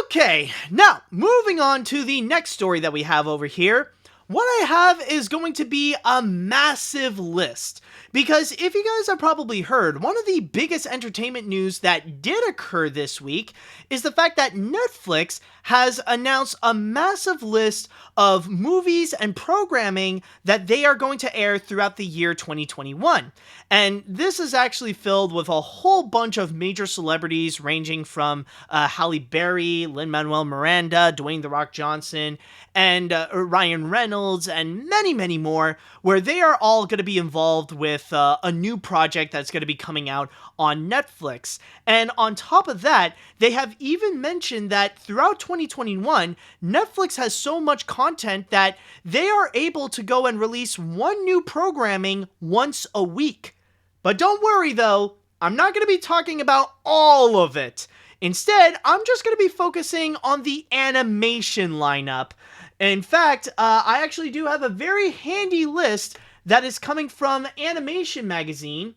Okay, now, moving on to the next story that we have over here. What I have is going to be a massive list. Because if you guys have probably heard, one of the biggest entertainment news that did occur this week is the fact that Netflix has announced a massive list of movies and programming that they are going to air throughout the year 2021. And this is actually filled with a whole bunch of major celebrities ranging from Halle Berry, Lin-Manuel Miranda, Dwayne "The Rock" Johnson, and Ryan Reynolds, and many, many more, where they are all going to be involved with a new project that's going to be coming out on Netflix. And on top of that, they have even mentioned that throughout 2021, Netflix has so much content that they are able to go and release one new programming once a week. But don't worry though, I'm not going to be talking about all of it. Instead, I'm just going to be focusing on the animation lineup. In fact, I actually do have a very handy list that is coming from Animation Magazine,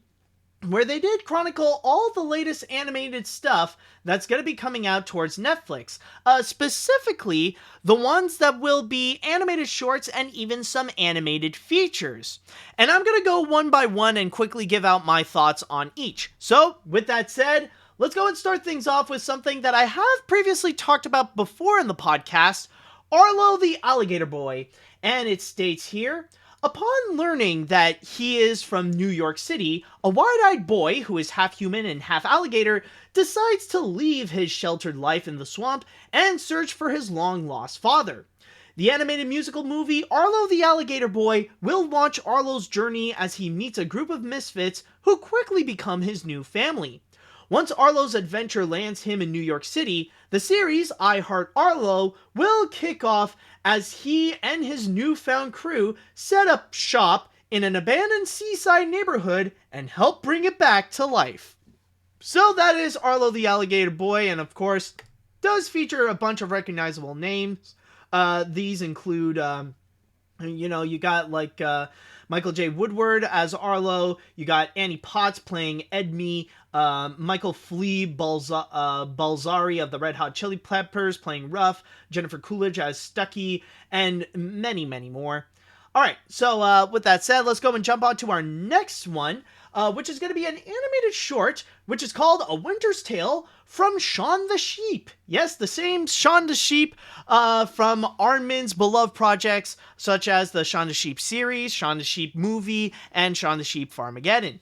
where they did chronicle all the latest animated stuff that's going to be coming out towards Netflix. Specifically, the ones that will be animated shorts and even some animated features. And I'm going to go one by one and quickly give out my thoughts on each. So, with that said, let's go and start things off with something that I have previously talked about before in the podcast, Arlo the Alligator Boy. And it states here, upon learning that he is from New York City, a wide-eyed boy who is half human and half alligator decides to leave his sheltered life in the swamp and search for his long-lost father. The animated musical movie Arlo the Alligator Boy will launch Arlo's journey as he meets a group of misfits who quickly become his new family. Once Arlo's adventure lands him in New York City, the series, I Heart Arlo, will kick off as he and his newfound crew set up shop in an abandoned seaside neighborhood and help bring it back to life. So that is Arlo the Alligator Boy, and of course, does feature a bunch of recognizable names. These include, you got like Michael J. Woodward as Arlo, you got Annie Potts playing Edme, Michael Flea Balzari of the Red Hot Chili Peppers playing Ruff, Jennifer Coolidge as Stucky, and many, many more. Alright, so with that said, let's go and jump on to our next one, which is going to be an animated short, which is called A Winter's Tale from Shaun the Sheep. Yes, the same Shaun the Sheep from Armin's beloved projects, such as the Shaun the Sheep series, Shaun the Sheep movie, and Shaun the Sheep Farmageddon.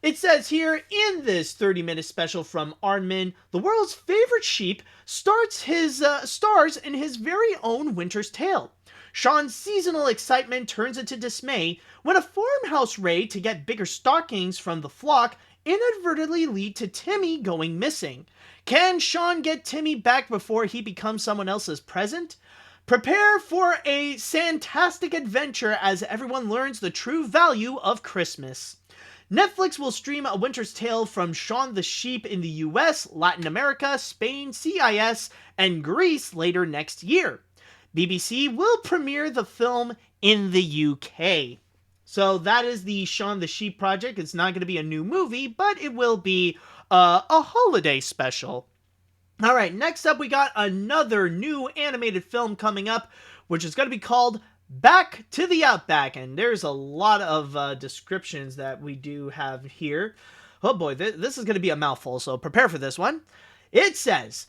It says here, in this 30-minute special from Armin, the world's favorite sheep stars in his very own Winter's Tale. Shaun's seasonal excitement turns into dismay when a farmhouse raid to get bigger stockings from the flock inadvertently lead to Timmy going missing. Can Shaun get Timmy back before he becomes someone else's present? Prepare for a fantastic adventure as everyone learns the true value of Christmas. Netflix will stream A Winter's Tale from Shaun the Sheep in the US, Latin America, Spain, CIS, and Greece later next year. BBC will premiere the film in the UK. So that is the Shaun the Sheep project. It's not going to be a new movie, but it will be a holiday special. Alright, next up we got another new animated film coming up, which is going to be called Back to the Outback, and there's a lot of descriptions that we do have here. Oh boy, this is going to be a mouthful, so prepare for this one. It says,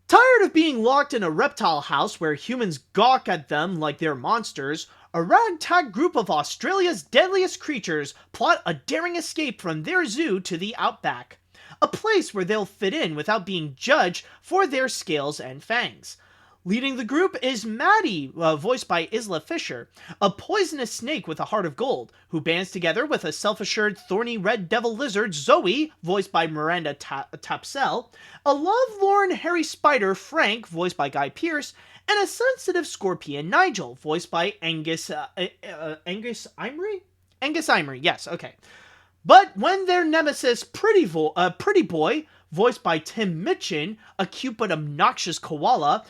tired of being locked in a reptile house where humans gawk at them like they're monsters, a ragtag group of Australia's deadliest creatures plot a daring escape from their zoo to the outback, a place where they'll fit in without being judged for their scales and fangs. Leading the group is Maddie, voiced by Isla Fisher, a poisonous snake with a heart of gold, who bands together with a self-assured thorny red devil lizard, Zoe, voiced by Miranda Tapsell, a lovelorn hairy spider, Frank, voiced by Guy Pearce, and a sensitive scorpion, Nigel, voiced by Angus Imrie? Angus Imrie, yes, okay. But when their nemesis, Pretty Boy, voiced by Tim Mitchin, a cute but obnoxious koala,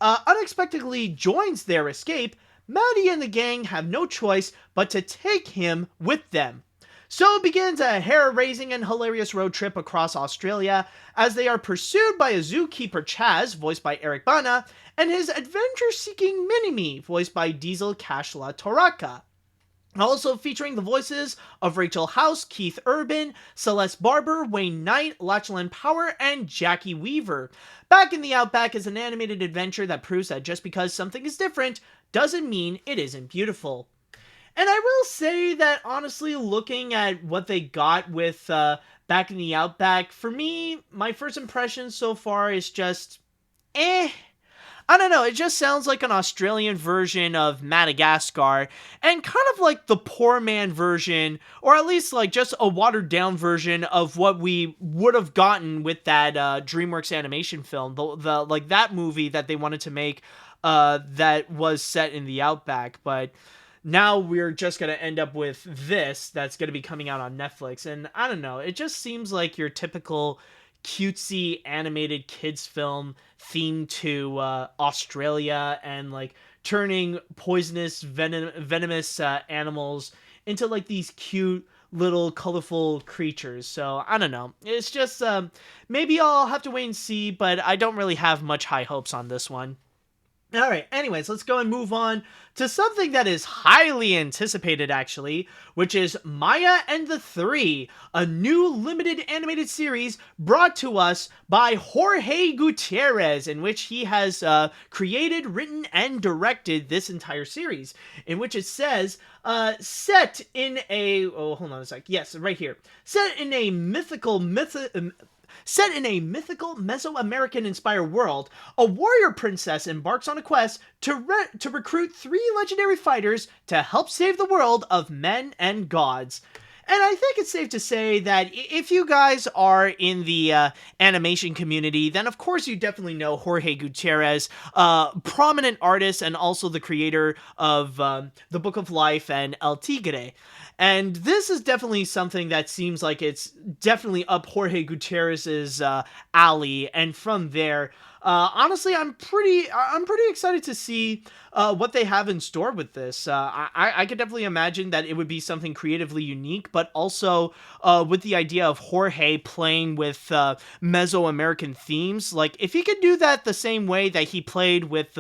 unexpectedly joins their escape, Maddie and the gang have no choice but to take him with them. So begins a hair-raising and hilarious road trip across Australia as they are pursued by a zookeeper, Chaz, voiced by Eric Bana, and his adventure-seeking Mini-Me, voiced by Diesel Kashla Toraka. Also featuring the voices of Rachel House, Keith Urban, Celeste Barber, Wayne Knight, Lachlan Power, and Jackie Weaver. Back in the Outback is an animated adventure that proves that just because something is different doesn't mean it isn't beautiful. And I will say that, honestly, looking at what they got with Back in the Outback, for me, my first impression so far is just, I don't know, it just sounds like an Australian version of Madagascar, and kind of like the poor man version, or at least like just a watered down version of what we would have gotten with that DreamWorks animation film, the like that movie that they wanted to make that was set in the Outback, but now we're just going to end up with this that's going to be coming out on Netflix, and I don't know, it just seems like your typical cutesy animated kids film themed to Australia and like turning poisonous venomous animals into like these cute little colorful creatures. So I don't know, it's just maybe I'll have to wait and see, but I don't really have much high hopes on this one. Alright, anyways, let's go and move on to something that is highly anticipated, actually, which is Maya and the Three, a new limited animated series brought to us by Jorge Gutierrez, in which he has created, written, and directed this entire series, in which it says, set in a... Oh, hold on a sec. Yes, right here. Set in a mythical Mesoamerican-inspired world, a warrior princess embarks on a quest to recruit 3 legendary fighters to help save the world of men and gods. And I think it's safe to say that if you guys are in the animation community, then of course you definitely know Jorge Gutierrez, prominent artist and also the creator of The Book of Life and El Tigre. And this is definitely something that seems like it's definitely up Jorge Gutierrez's alley. And from there, honestly, I'm pretty excited to see what they have in store with this. I could definitely imagine that it would be something creatively unique, but also with the idea of Jorge playing with Mesoamerican themes. Like, if he could do that the same way that he played with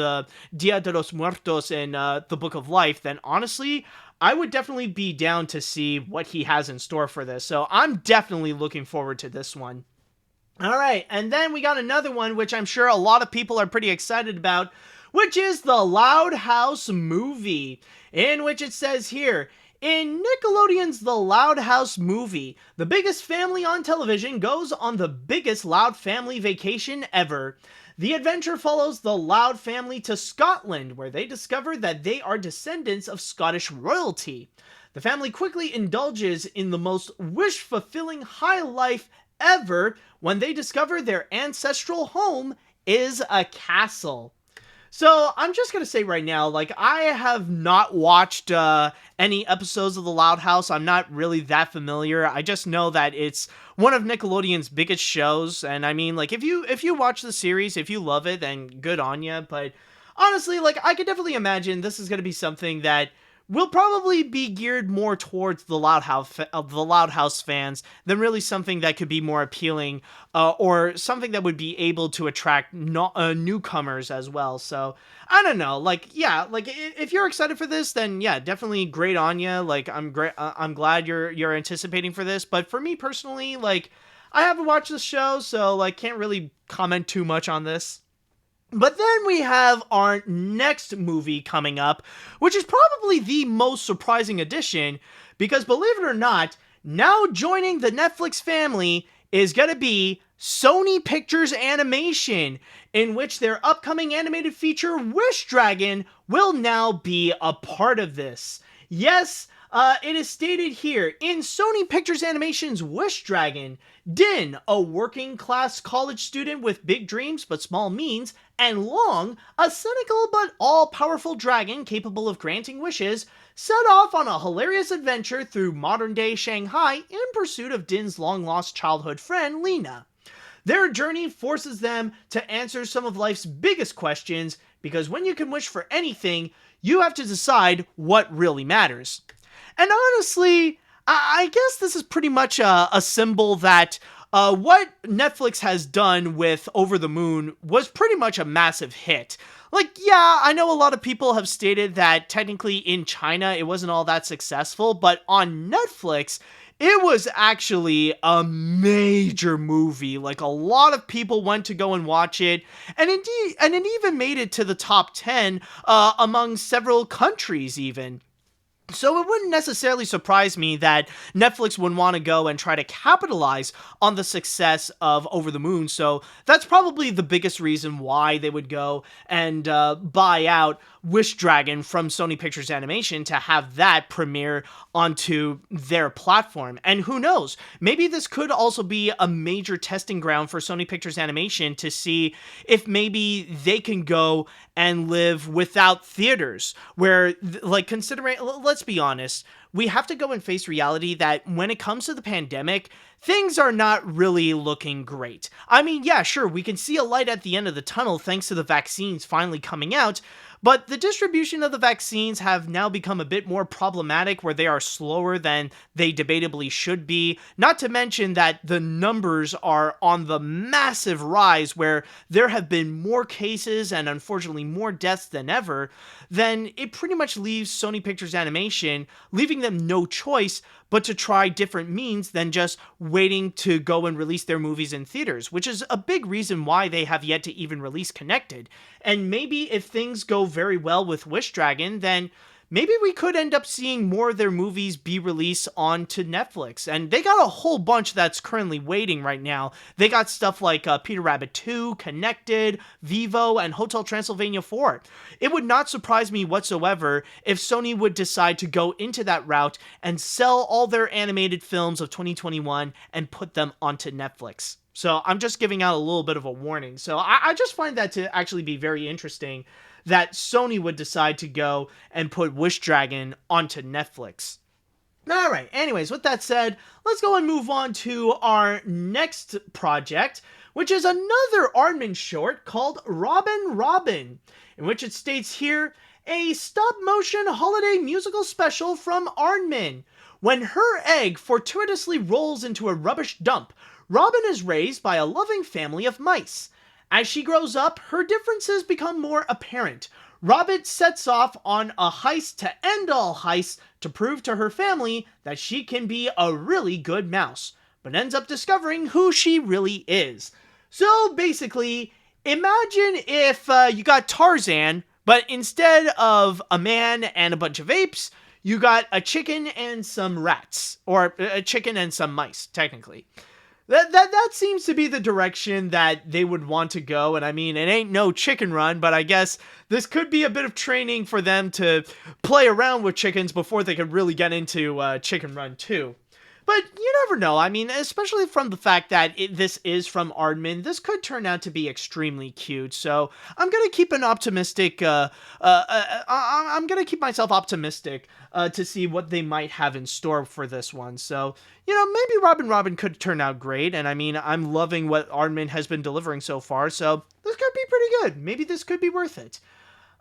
Dia de los Muertos in The Book of Life, then honestly, I would definitely be down to see what he has in store for this. So I'm definitely looking forward to this one. Alright, and then we got another one, which I'm sure a lot of people are pretty excited about, which is the Loud House movie, in which it says here, in Nickelodeon's The Loud House movie, the biggest family on television goes on the biggest Loud family vacation ever. The adventure follows the Loud family to Scotland, where they discover that they are descendants of Scottish royalty. The family quickly indulges in the most wish-fulfilling high life ever when they discover their ancestral home is a castle. So, I'm just gonna say right now, like, I have not watched any episodes of The Loud House. I'm not really that familiar. I just know that it's one of Nickelodeon's biggest shows, and I mean, like, if you watch the series, if you love it, then good on ya, but honestly, like, I could definitely imagine this is gonna be something that will probably be geared more towards the Loud House fans than really something that could be more appealing, or something that would be able to attract newcomers as well. So I don't know, like, yeah, like, if you're excited for this, then yeah, definitely great on ya. Like, I'm glad you're anticipating for this. But for me personally, like, I haven't watched the show, so like, can't really comment too much on this. But then we have our next movie coming up, which is probably the most surprising addition, because believe it or not, now joining the Netflix family is going to be Sony Pictures Animation, in which their upcoming animated feature Wish Dragon will now be a part of this. Yes, it is stated here, in Sony Pictures Animation's Wish Dragon, Din, a working-class college student with big dreams but small means, and Long, a cynical but all-powerful dragon capable of granting wishes, set off on a hilarious adventure through modern-day Shanghai in pursuit of Din's long-lost childhood friend, Lena. Their journey forces them to answer some of life's biggest questions, because when you can wish for anything, you have to decide what really matters. And honestly, I guess this is pretty much a symbol that what Netflix has done with Over the Moon was pretty much a massive hit. Like, yeah, I know a lot of people have stated that technically in China it wasn't all that successful, but on Netflix, it was actually a major movie. Like, a lot of people went to go and watch it, and it even made it to the top 10 among several countries even. So it wouldn't necessarily surprise me that Netflix would want to go and try to capitalize on the success of Over the Moon. So that's probably the biggest reason why they would go and buy out Wish Dragon from Sony Pictures Animation to have that premiere onto their platform. And who knows, maybe this could also be a major testing ground for Sony Pictures Animation to see if maybe they can go and live without theaters, where, like, considering, let's be honest, we have to go and face reality that when it comes to the pandemic, things are not really looking great. I mean, yeah, sure, we can see a light at the end of the tunnel thanks to the vaccines finally coming out, but the distribution of the vaccines have now become a bit more problematic, where they are slower than they debatably should be. Not to mention that the numbers are on the massive rise, where there have been more cases and unfortunately more deaths than ever. Then it pretty much leaves Sony Pictures Animation, leaving them no choice but to try different means than just waiting to go and release their movies in theaters, which is a big reason why they have yet to even release Connected. And maybe if things go very well with Wish Dragon, then maybe we could end up seeing more of their movies be released onto Netflix. And they got a whole bunch that's currently waiting right now. They got stuff like Peter Rabbit 2, Connected, Vivo, and Hotel Transylvania 4. It would not surprise me whatsoever if Sony would decide to go into that route and sell all their animated films of 2021 and put them onto Netflix. So I'm just giving out a little bit of a warning. So I just find that to actually be very interesting, that Sony would decide to go and put Wish Dragon onto Netflix. Alright, anyways, with that said, let's go and move on to our next project, which is another Aardman short called Robin Robin, in which it states here, a stop-motion holiday musical special from Aardman. When her egg fortuitously rolls into a rubbish dump, Robin is raised by a loving family of mice. As she grows up, her differences become more apparent. Robin sets off on a heist to end all heists to prove to her family that she can be a really good mouse, but ends up discovering who she really is. So basically, imagine if you got Tarzan, but instead of a man and a bunch of apes, you got a chicken and some rats, or a chicken and some mice, technically. That seems to be the direction that they would want to go, and I mean, it ain't no Chicken Run, but I guess this could be a bit of training for them to play around with chickens before they could really get into Chicken Run 2. But you never know. I mean, especially from the fact that this is from Aardman, this could turn out to be extremely cute. So I'm gonna keep an optimistic. I'm gonna keep myself optimistic to see what they might have in store for this one. So maybe Robin Robin could turn out great. And I mean, I'm loving what Aardman has been delivering so far. So this could be pretty good. Maybe this could be worth it.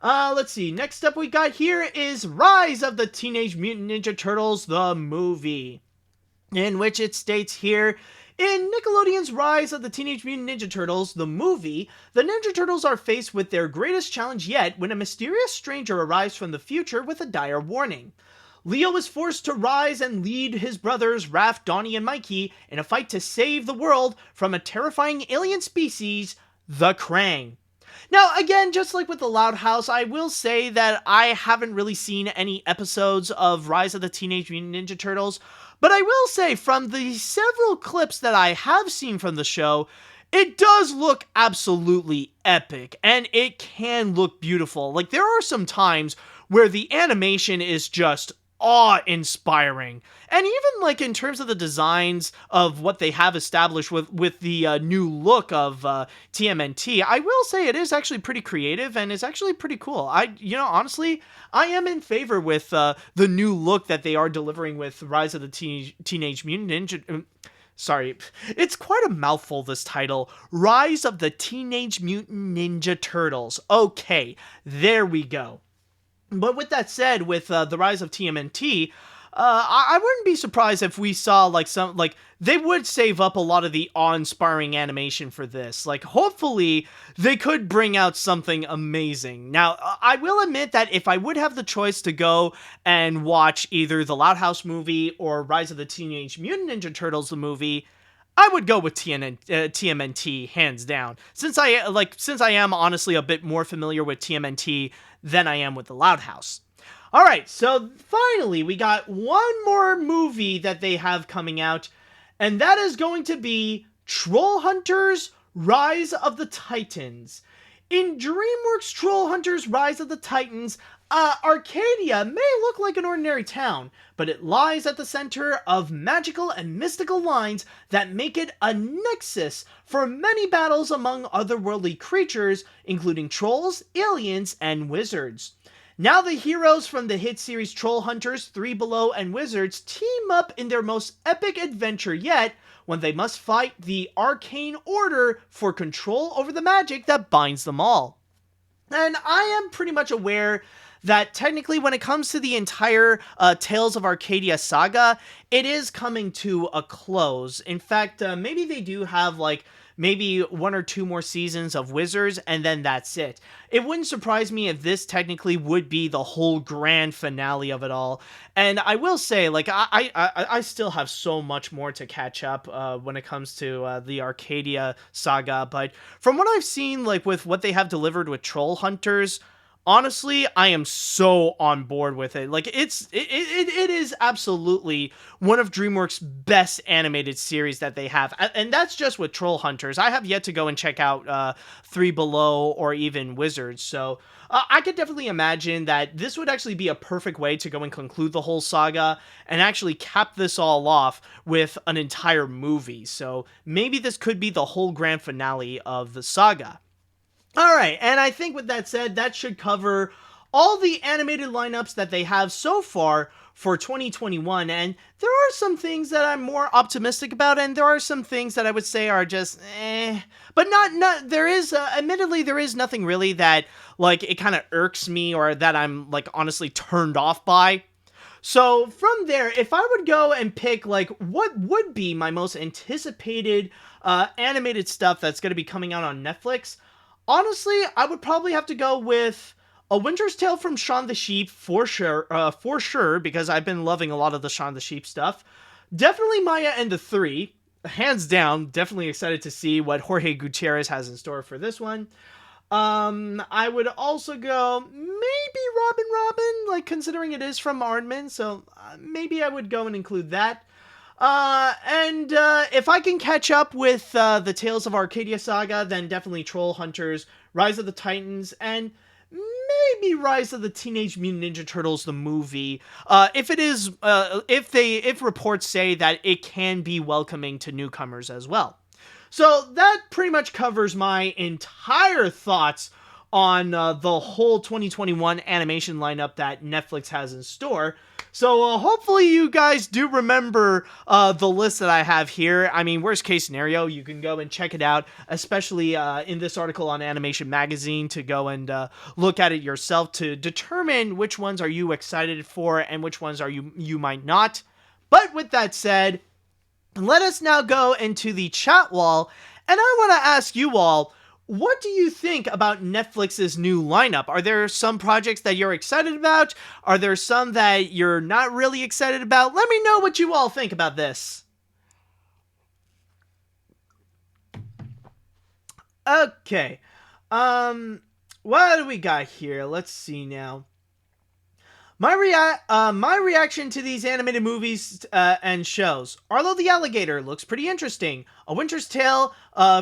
Let's see. Next up we got here is Rise of the Teenage Mutant Ninja Turtles, the movie, in which it states here, in Nickelodeon's Rise of the Teenage Mutant Ninja Turtles, the movie, the Ninja Turtles are faced with their greatest challenge yet when a mysterious stranger arrives from the future with a dire warning. Leo is forced to rise and lead his brothers Raph, Donnie, and Mikey in a fight to save the world from a terrifying alien species, the Krang. Now, again, just like with the Loud House, I will say that I haven't really seen any episodes of Rise of the Teenage Mutant Ninja Turtles, but I will say from the several clips that I have seen from the show, it does look absolutely epic, and it can look beautiful. Like, there are some times where the animation is just awe-inspiring. And even, like, in terms of the designs of what they have established with the new look of TMNT, I will say it is actually pretty creative, and it's actually pretty cool. Honestly, I am in favor with the new look that they are delivering with Rise of the Teenage Mutant Ninja... Sorry, it's quite a mouthful, this title. Rise of the Teenage Mutant Ninja Turtles. Okay, there we go. But with that said, with the rise of TMNT, I wouldn't be surprised if we saw, they would save up a lot of the awe-inspiring animation for this. Like, hopefully, they could bring out something amazing. Now, I will admit that if I would have the choice to go and watch either the Loud House movie or Rise of the Teenage Mutant Ninja Turtles, the movie, I would go with TMNT, hands down. Since I am honestly a bit more familiar with TMNT than I am with the Loud House. Alright, so finally we got one more movie that they have coming out, and that is going to be Troll Hunters Rise of the Titans. In DreamWorks Troll Hunters Rise of the Titans, Arcadia may look like an ordinary town, but it lies at the center of magical and mystical lines that make it a nexus for many battles among otherworldly creatures, including trolls, aliens, and wizards. Now the heroes from the hit series Troll Hunters, Three Below, and Wizards team up in their most epic adventure yet, when they must fight the Arcane Order for control over the magic that binds them all. And I am pretty much aware that technically when it comes to the entire Tales of Arcadia saga, it is coming to a close. In fact, maybe they do have maybe 1 or 2 more seasons of Wizards, and then that's it. It wouldn't surprise me if this technically would be the whole grand finale of it all. And I will say, I still have so much more to catch up when it comes to the Arcadia saga, but from what I've seen, with what they have delivered with Troll Hunters, honestly, I am so on board with it. It is absolutely one of DreamWorks' best animated series that they have. And that's just with Troll Hunters. I have yet to go and check out Three Below or even Wizards. So I could definitely imagine that this would actually be a perfect way to go and conclude the whole saga and actually cap this all off with an entire movie. So maybe this could be the whole grand finale of the saga. Alright, and I think with that said, that should cover all the animated lineups that they have so far for 2021, and there are some things that I'm more optimistic about, and there are some things that I would say are just but there is, admittedly, there is nothing really that, it kind of irks me, or that I'm, honestly turned off by. So, from there, if I would go and pick, what would be my most anticipated animated stuff that's going to be coming out on Netflix, honestly, I would probably have to go with A Winter's Tale from Shaun the Sheep for sure, because I've been loving a lot of the Shaun the Sheep stuff. Definitely Maya and the Three, hands down. Definitely excited to see what Jorge Gutierrez has in store for this one. I would also go maybe Robin, considering it is from Aardman, so maybe I would go and include that. And if I can catch up with the Tales of Arcadia saga, then definitely Troll Hunters, Rise of the Titans, and maybe Rise of the Teenage Mutant Ninja Turtles, the movie. If reports say that it can be welcoming to newcomers as well. So that pretty much covers my entire thoughts on the whole 2021 animation lineup that Netflix has in store. So hopefully you guys do remember the list that I have here. I mean, worst case scenario, you can go and check it out, especially in this article on Animation Magazine, to go and look at it yourself to determine which ones are you excited for and which ones are you might not. But with that said, let us now go into the chat wall, and I want to ask you all, what do you think about Netflix's new lineup? Are there some projects that you're excited about? Are there some that you're not really excited about? Let me know what you all think about this. Okay. What do we got here? Let's see now. My reaction to these animated movies and shows. Arlo the Alligator looks pretty interesting. A Winter's Tale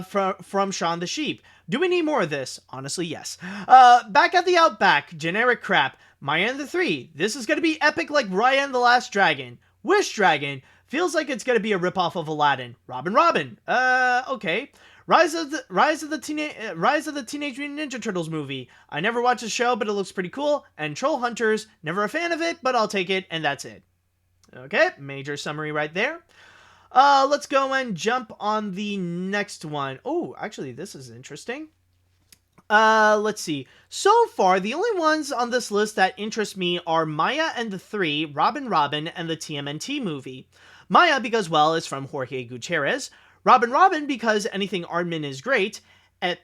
from Shaun the Sheep. Do we need more of this? Honestly, yes. Back at the Outback. Generic crap. Maya and the Three. This is going to be epic like Raya and the Last Dragon. Wish Dragon. Feels like it's going to be a ripoff of Aladdin. Robin. Okay. Rise of the Teenage Mutant Ninja Turtles movie. I never watched the show, but it looks pretty cool. And Troll Hunters, never a fan of it, but I'll take it, and that's it. Okay, major summary right there. Let's go and jump on the next one. Oh, actually, this is interesting. Let's see. So far, the only ones on this list that interest me are Maya and the Three, Robin, and the TMNT movie. Maya because, well, it's from Jorge Gutierrez. Robin because anything Aardman is great, and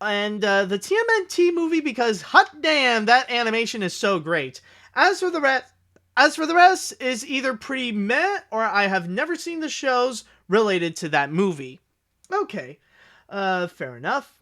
the TMNT movie because hot damn, that animation is so great. As for the rest is either pretty meh or I have never seen the shows related to that movie. Okay, fair enough.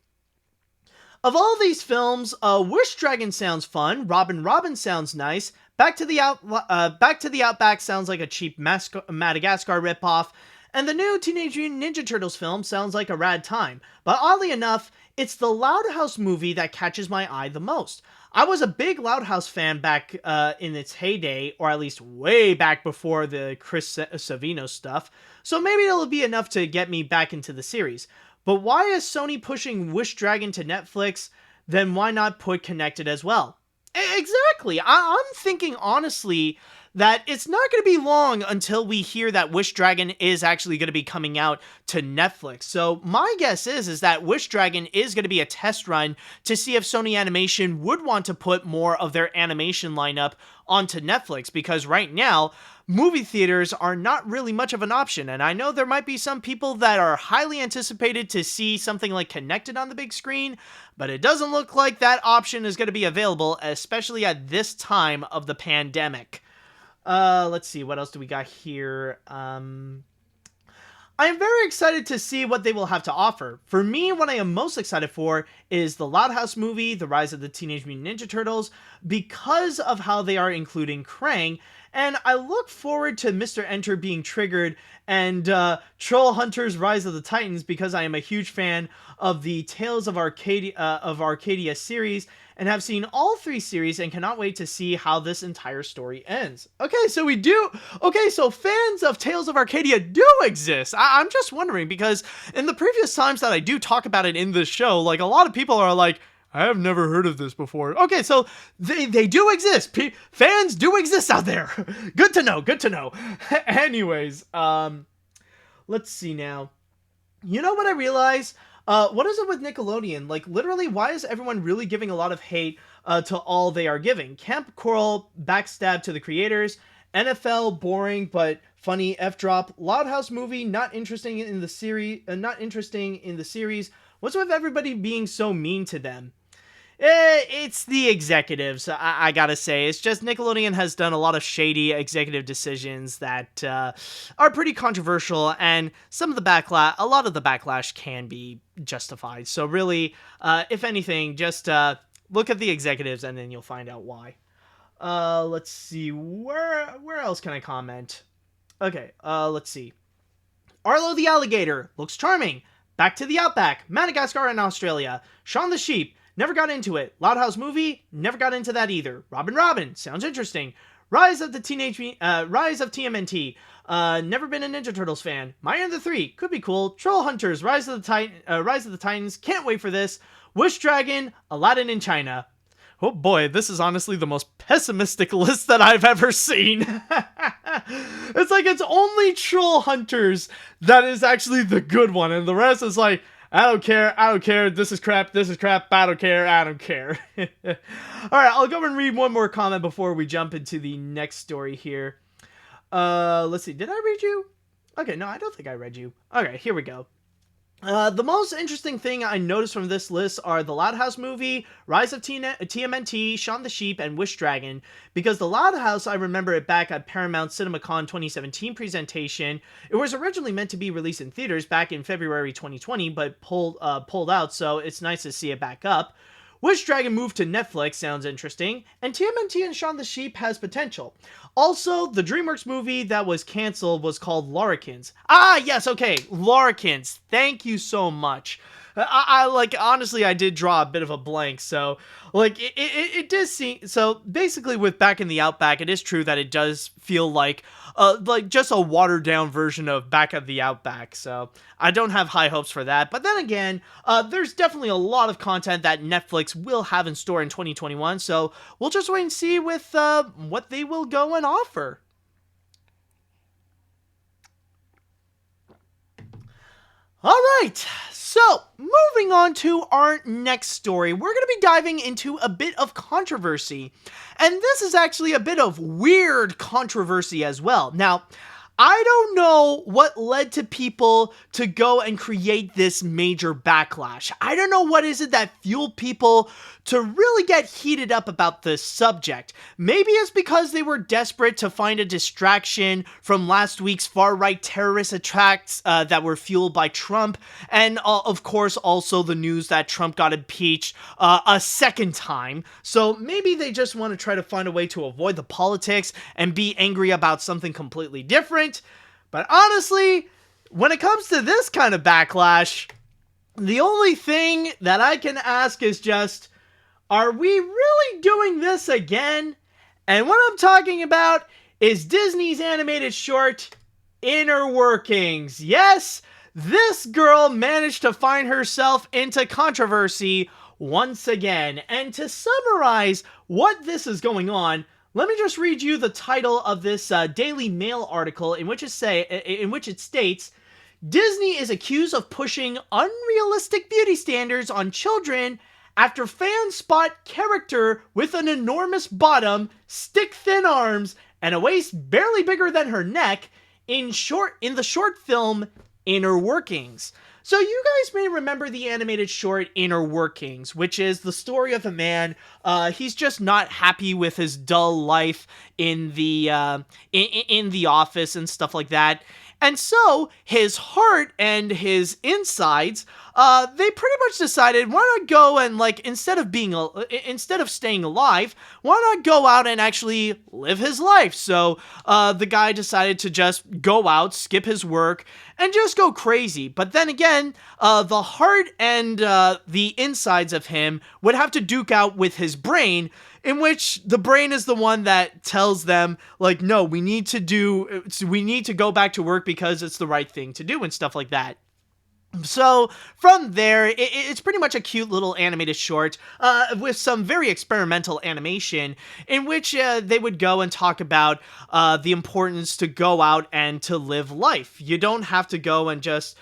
Of all these films, Wish Dragon sounds fun. Robin sounds nice. Back to the Outback sounds like a cheap Madagascar ripoff. And the new Teenage Mutant Ninja Turtles film sounds like a rad time. But oddly enough, it's the Loud House movie that catches my eye the most. I was a big Loud House fan back in its heyday, or at least way back before the Chris Savino stuff, so maybe it'll be enough to get me back into the series. But why is Sony pushing Wish Dragon to Netflix? Then why not put Connected as well? Exactly. I'm thinking honestly that it's not going to be long until we hear that Wish Dragon is actually going to be coming out to Netflix. So my guess is that Wish Dragon is going to be a test run to see if Sony Animation would want to put more of their animation lineup onto Netflix, because right now, movie theaters are not really much of an option, and I know there might be some people that are highly anticipated to see something like Connected on the big screen, but it doesn't look like that option is going to be available, especially at this time of the pandemic. Let's see, what else do we got here? I am very excited to see what they will have to offer. For me, what I am most excited for is the Loud House movie, The Rise of the Teenage Mutant Ninja Turtles, because of how they are including Krang, and I look forward to Mr. Enter being triggered and Troll Hunters Rise of the Titans, because I am a huge fan of the Tales of Arcadia series, and have seen all 3 series and cannot wait to see how this entire story ends. Okay, so fans of Tales of Arcadia do exist. I'm just wondering, because in the previous times that I do talk about it in this show, like, a lot of people are like, I have never heard of this before. Okay, so they do exist. Fans do exist out there. Good to know. Anyways, let's see now. You know what I realized? What is it with Nickelodeon? Like, literally, why is everyone really giving a lot of hate to all they are giving? Kamp Koral, backstab to the creators. NFL, boring but funny F-drop. Loud House movie, not interesting in the series. What's with everybody being so mean to them? It's the executives, I gotta say. It's just Nickelodeon has done a lot of shady executive decisions that are pretty controversial, and a lot of the backlash can be justified. So really, if anything, just look at the executives and then you'll find out why. Let's see, where else can I comment? Okay, let's see. Arlo the Alligator looks charming. Back to the Outback, Madagascar and Australia. Shaun the Sheep. Never got into it. Loud House movie, never got into that either. Robin, sounds interesting. Rise of TMNT, never been a Ninja Turtles fan. Maya and the Three, could be cool. Troll Hunters, Rise of the Titans, can't wait for this. Wish Dragon, Aladdin in China. Oh boy, this is honestly the most pessimistic list that I've ever seen. It's like it's only Troll Hunters that is actually the good one, and the rest is like, I don't care, this is crap, I don't care. Alright, I'll go and read one more comment before we jump into the next story here. Let's see, did I read you? Okay, no, I don't think I read you. Okay, here we go. The most interesting thing I noticed from this list are the Loud House movie, Rise of TMNT, Shaun the Sheep, and Wish Dragon. Because the Loud House, I remember it back at Paramount CinemaCon 2017 presentation. It was originally meant to be released in theaters back in February 2020, but pulled out, so it's nice to see it back up. Wish Dragon moved to Netflix sounds interesting, and TMNT and Shaun the Sheep has potential. Also, the DreamWorks movie that was canceled was called Larrikins. Ah, yes, okay, Larrikins. Thank you so much. I like, honestly, I did draw a bit of a blank, so, like, it does seem, so, basically, with Back in the Outback, it is true that it does feel like just a watered-down version of Back of the Outback, so, I don't have high hopes for that, but then again, there's definitely a lot of content that Netflix will have in store in 2021, so, we'll just wait and see with, what they will go and offer. Alright, so, moving on to our next story, we're going to be diving into a bit of controversy. And this is actually a bit of weird controversy as well. Now, I don't know what led to people to go and create this major backlash. I don't know what is it that fueled people to really get heated up about this subject. Maybe it's because they were desperate to find a distraction from last week's far-right terrorist attacks that were fueled by Trump, and of course also the news that Trump got impeached a second time. So maybe they just want to try to find a way to avoid the politics and be angry about something completely different. But honestly, when it comes to this kind of backlash, the only thing that I can ask is just, are we really doing this again? And what I'm talking about is Disney's animated short, Inner Workings. Yes, this girl managed to find herself into controversy once again. And to summarize what this is going on, let me just read you the title of this Daily Mail article in which it states, Disney is accused of pushing unrealistic beauty standards on children after fans spot character with an enormous bottom, stick-thin arms, and a waist barely bigger than her neck in the short film Inner Workings. So you guys may remember the animated short Inner Workings, which is the story of a man. He's just not happy with his dull life in the office and stuff like that. And so his heart and his insides, they pretty much decided, why not go and, like, instead of staying alive, why not go out and actually live his life? So the guy decided to just go out, skip his work, and just go crazy. But then again, the heart and the insides of him would have to duke out with his brain, in which the brain is the one that tells them, like, no, we need to go back to work because it's the right thing to do and stuff like that. So from there, it's pretty much a cute little animated short with some very experimental animation in which they would go and talk about the importance to go out and to live life. You don't have to go and just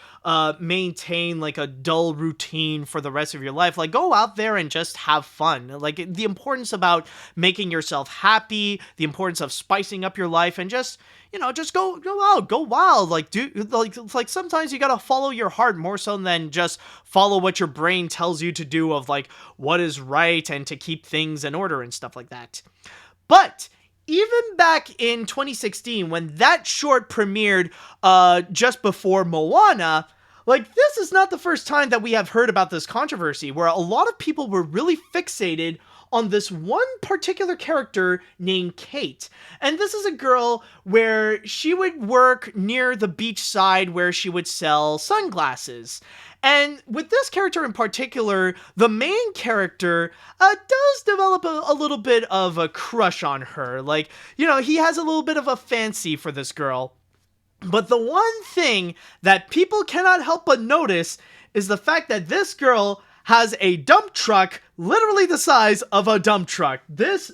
maintain like a dull routine for the rest of your life. Like, go out there and just have fun. Like, the importance about making yourself happy, the importance of spicing up your life, and just, you know, just go out, go wild. Like sometimes you gotta follow your heart more so than just follow what your brain tells you to do of like what is right and to keep things in order and stuff like that. But even back in 2016, when that short premiered just before Moana, like, this is not the first time that we have heard about this controversy, where a lot of people were really fixated on this one particular character named Kate. And this is a girl where she would work near the beach side where she would sell sunglasses. And with this character in particular, the main character does develop a little bit of a crush on her. Like, you know, he has a little bit of a fancy for this girl. But the one thing that people cannot help but notice is the fact that this girl has a dump truck literally the size of a dump truck. This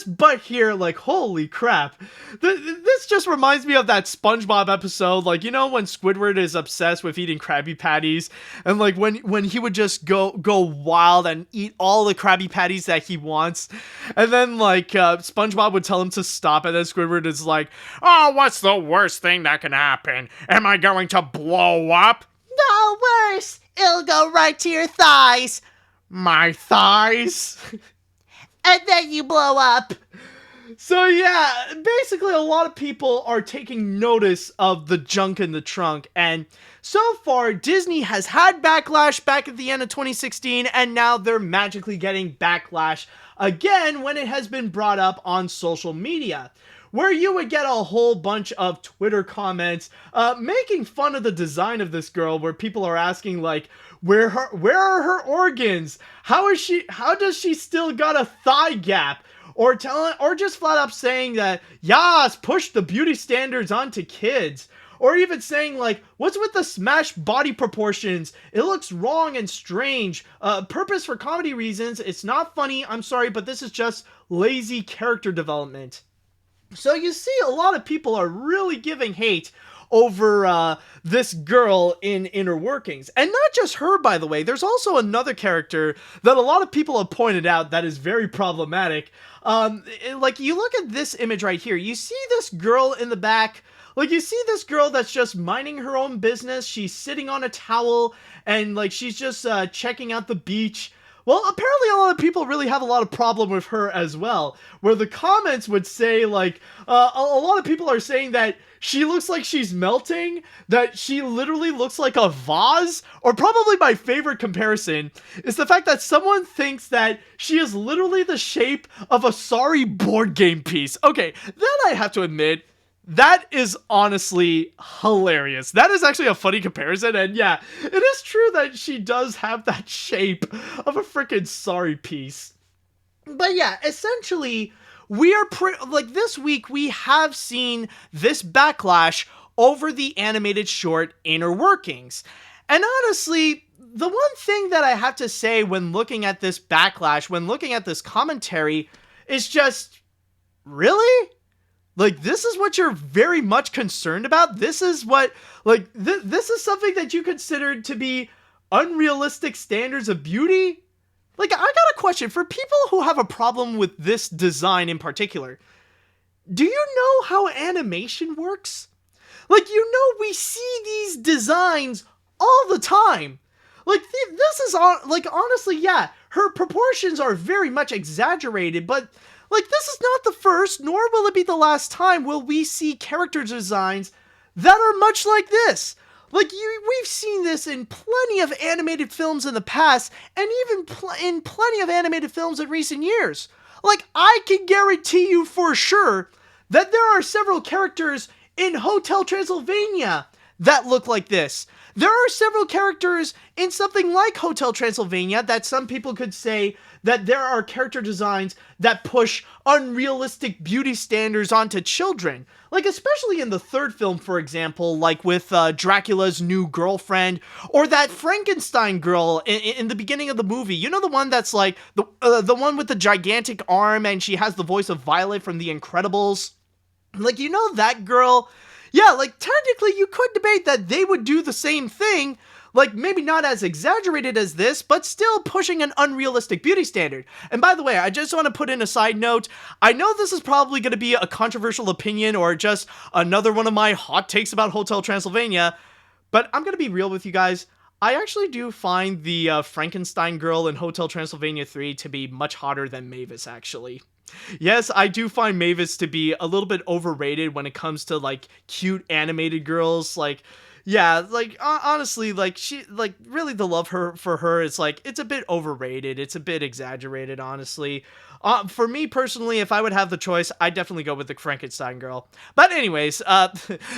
butt here, like, holy crap. This just reminds me of that SpongeBob episode, like, you know, when Squidward is obsessed with eating Krabby Patties, and like when he would just go wild and eat all the Krabby Patties that he wants, and then like SpongeBob would tell him to stop, and then Squidward is like, oh, what's the worst thing that can happen? Am I going to blow up? No, worse. It'll go right to your thighs. My thighs? And then you blow up. So yeah, basically a lot of people are taking notice of the junk in the trunk, and so far Disney has had backlash back at the end of 2016, and now they're magically getting backlash again when it has been brought up on social media, where you would get a whole bunch of Twitter comments making fun of the design of this girl, where people are asking like, where are her organs? How does she still got a thigh gap? Or just flat up saying that, yas, push the beauty standards onto kids. Or even saying like, what's with the smashed body proportions? It looks wrong and strange. Purpose for comedy reasons. It's not funny. I'm sorry, but this is just lazy character development. So you see, a lot of people are really giving hate over this girl in Inner Workings. And not just her, by the way. There's also another character that a lot of people have pointed out that is very problematic. Like, you look at this image right here. You see this girl in the back. Like, you see this girl that's just minding her own business. She's sitting on a towel, and, like, she's just checking out the beach. Well, apparently a lot of people really have a lot of problem with her as well, where the comments would say, like, a lot of people are saying that she looks like she's melting, that she literally looks like a vase, or probably my favorite comparison is the fact that someone thinks that she is literally the shape of a sorry board game piece. Okay, that I have to admit, that is honestly hilarious. That is actually a funny comparison, and yeah, it is true that she does have that shape of a freaking sorry piece. But yeah, essentially, we are this week we have seen this backlash over the animated short Inner Workings. And honestly, the one thing that I have to say when looking at this backlash, when looking at this commentary, is just, really? Like, this is what you're very much concerned about? This is what, like, this is something that you consider to be unrealistic standards of beauty? Like, I got a question. For people who have a problem with this design in particular, do you know how animation works? Like, you know, we see these designs all the time. Like, this is, like, honestly, yeah, her proportions are very much exaggerated, but like, this is not the first, nor will it be the last time will we see character designs that are much like this. Like, we've seen this in plenty of animated films in the past, and even in plenty of animated films in recent years. Like, I can guarantee you for sure that there are several characters in Hotel Transylvania that look like this. There are several characters in something like Hotel Transylvania that some people could say that there are character designs that push unrealistic beauty standards onto children. Like, especially in the third film, for example, like with Dracula's new girlfriend, or that Frankenstein girl in the beginning of the movie. You know, the one that's like, the one with the gigantic arm, and she has the voice of Violet from The Incredibles. Like, you know that girl? Yeah, like, technically you could debate that they would do the same thing, like, maybe not as exaggerated as this, but still pushing an unrealistic beauty standard. And by the way, I just want to put in a side note. I know this is probably going to be a controversial opinion or just another one of my hot takes about Hotel Transylvania, but I'm going to be real with you guys. I actually do find the Frankenstein girl in Hotel Transylvania 3 to be much hotter than Mavis, actually. Yes, I do find Mavis to be a little bit overrated when it comes to, like, cute animated girls. Like, yeah, like, honestly, like, she, like, really the love for her is, like, it's a bit overrated. It's a bit exaggerated, honestly. For me, personally, if I would have the choice, I'd definitely go with the Frankenstein girl. But anyways,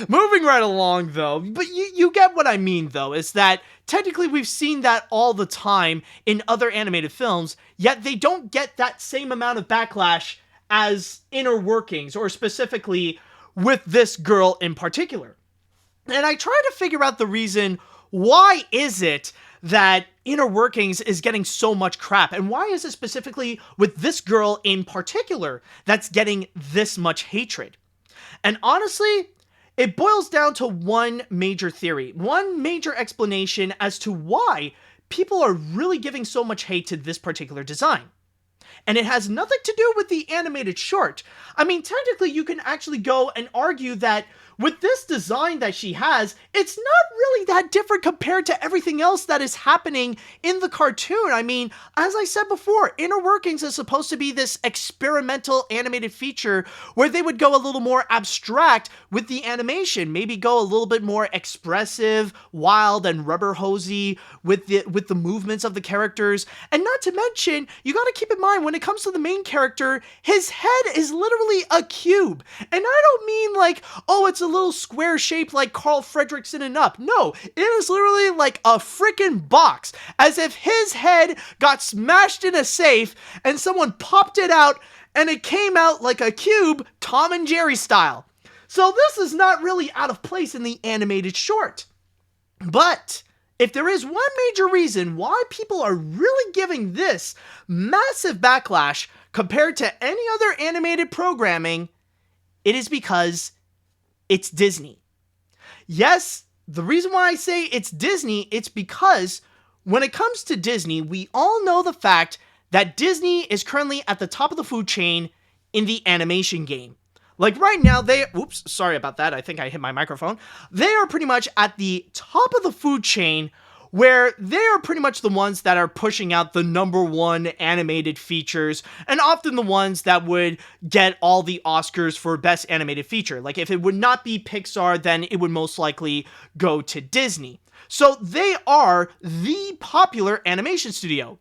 moving right along, though, but you get what I mean, though, is that technically we've seen that all the time in other animated films, yet they don't get that same amount of backlash as Inner Workings, or specifically with this girl in particular. And I try to figure out the reason, why is it that Inner Workings is getting so much crap? And why is it specifically with this girl in particular that's getting this much hatred? And honestly, it boils down to one major theory, one major explanation as to why people are really giving so much hate to this particular design. And it has nothing to do with the animated short. I mean, technically, you can actually go and argue that with this design that she has, it's not really that different compared to everything else that is happening in the cartoon. I mean, as I said before, Inner Workings is supposed to be this experimental animated feature where they would go a little more abstract with the animation, maybe go a little bit more expressive, wild, and rubber hosey with the movements of the characters. And not to mention, you gotta keep in mind, when it comes to the main character, his head is literally a cube. And I don't mean like, oh, it's a little square shape like Carl Fredricksen and Up. No, it is literally like a freaking box, as if his head got smashed in a safe and someone popped it out and it came out like a cube, Tom and Jerry style. So this is not really out of place in the animated short. But if there is one major reason why people are really giving this massive backlash compared to any other animated programming, it is because it's Disney. Yes, the reason why I say it's Disney, it's because when it comes to Disney, we all know the fact that Disney is currently at the top of the food chain in the animation game. Like right now, oops, sorry about that. I think I hit my microphone. They are pretty much at the top of the food chain, where they are pretty much the ones that are pushing out the #1 animated features, and often the ones that would get all the Oscars for Best Animated Feature. Like, if it would not be Pixar, then it would most likely go to Disney. So they are the popular animation studio.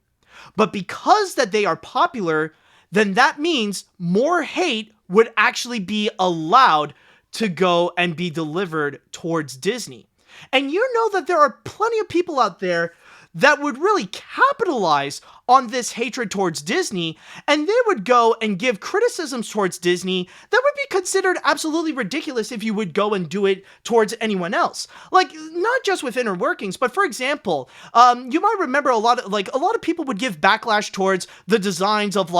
But because that they are popular, then that means more hate would actually be allowed to go and be delivered towards Disney. And you know that there are plenty of people out there that would really capitalize on this hatred towards Disney, and they would go and give criticisms towards Disney that would be considered absolutely ridiculous if you would go and do it towards anyone else. Like, not just with Inner Workings, but for example, you might remember a lot of people would give backlash towards the designs of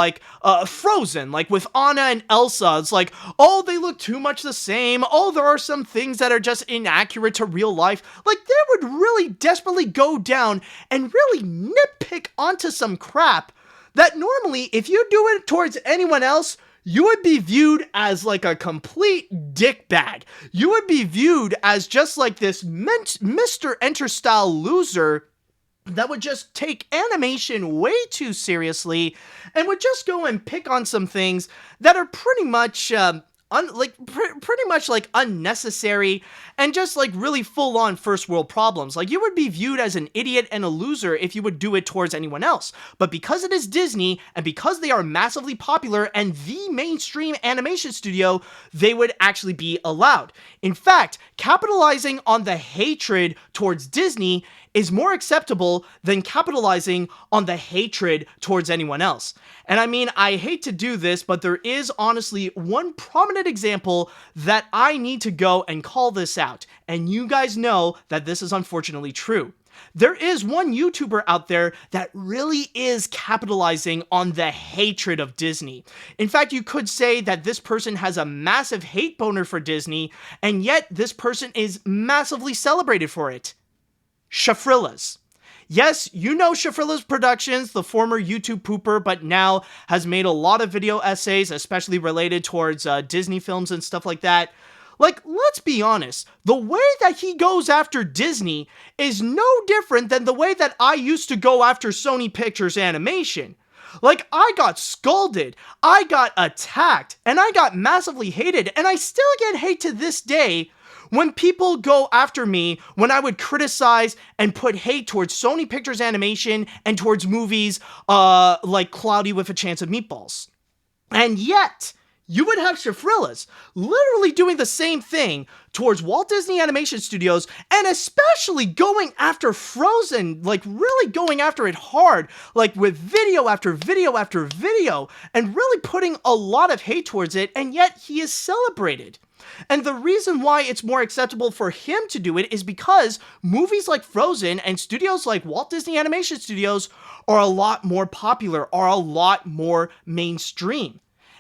Frozen, like with Anna and Elsa. It's like, oh, they look too much the same. Oh, there are some things that are just inaccurate to real life. Like, they would really desperately go down and really nitpick onto some crap that normally, if you do it towards anyone else, you would be viewed as like a complete dickbag. You would be viewed as just like this Mr. Enter style loser that would just take animation way too seriously and would just go and pick on some things that are pretty much pretty much unnecessary and just like really full-on first world problems. Like, you would be viewed as an idiot and a loser if you would do it towards anyone else. But because it is Disney and because they are massively popular and the mainstream animation studio, they would actually be allowed. In fact, capitalizing on the hatred towards Disney is more acceptable than capitalizing on the hatred towards anyone else. And I mean, I hate to do this, but there is honestly one prominent example that I need to go and call this out. And you guys know that this is unfortunately true. There is one YouTuber out there that really is capitalizing on the hatred of Disney. In fact, you could say that this person has a massive hate boner for Disney, and yet this person is massively celebrated for it. Shafrillas. Yes, you know Shafrillas Productions, the former YouTube pooper, but now has made a lot of video essays, especially related towards Disney films and stuff like that. Like, let's be honest, the way that he goes after Disney is no different than the way that I used to go after Sony Pictures Animation. Like, I got scolded, I got attacked, and I got massively hated, and I still get hate to this day when people go after me when I would criticize and put hate towards Sony Pictures Animation and towards movies like Cloudy with a Chance of Meatballs. And yet, you would have Shafrillas literally doing the same thing towards Walt Disney Animation Studios, and especially going after Frozen, like really going after it hard, like with video after video after video, and really putting a lot of hate towards it, and yet he is celebrated. And the reason why it's more acceptable for him to do it is because movies like Frozen and studios like Walt Disney Animation Studios are a lot more popular, are a lot more mainstream.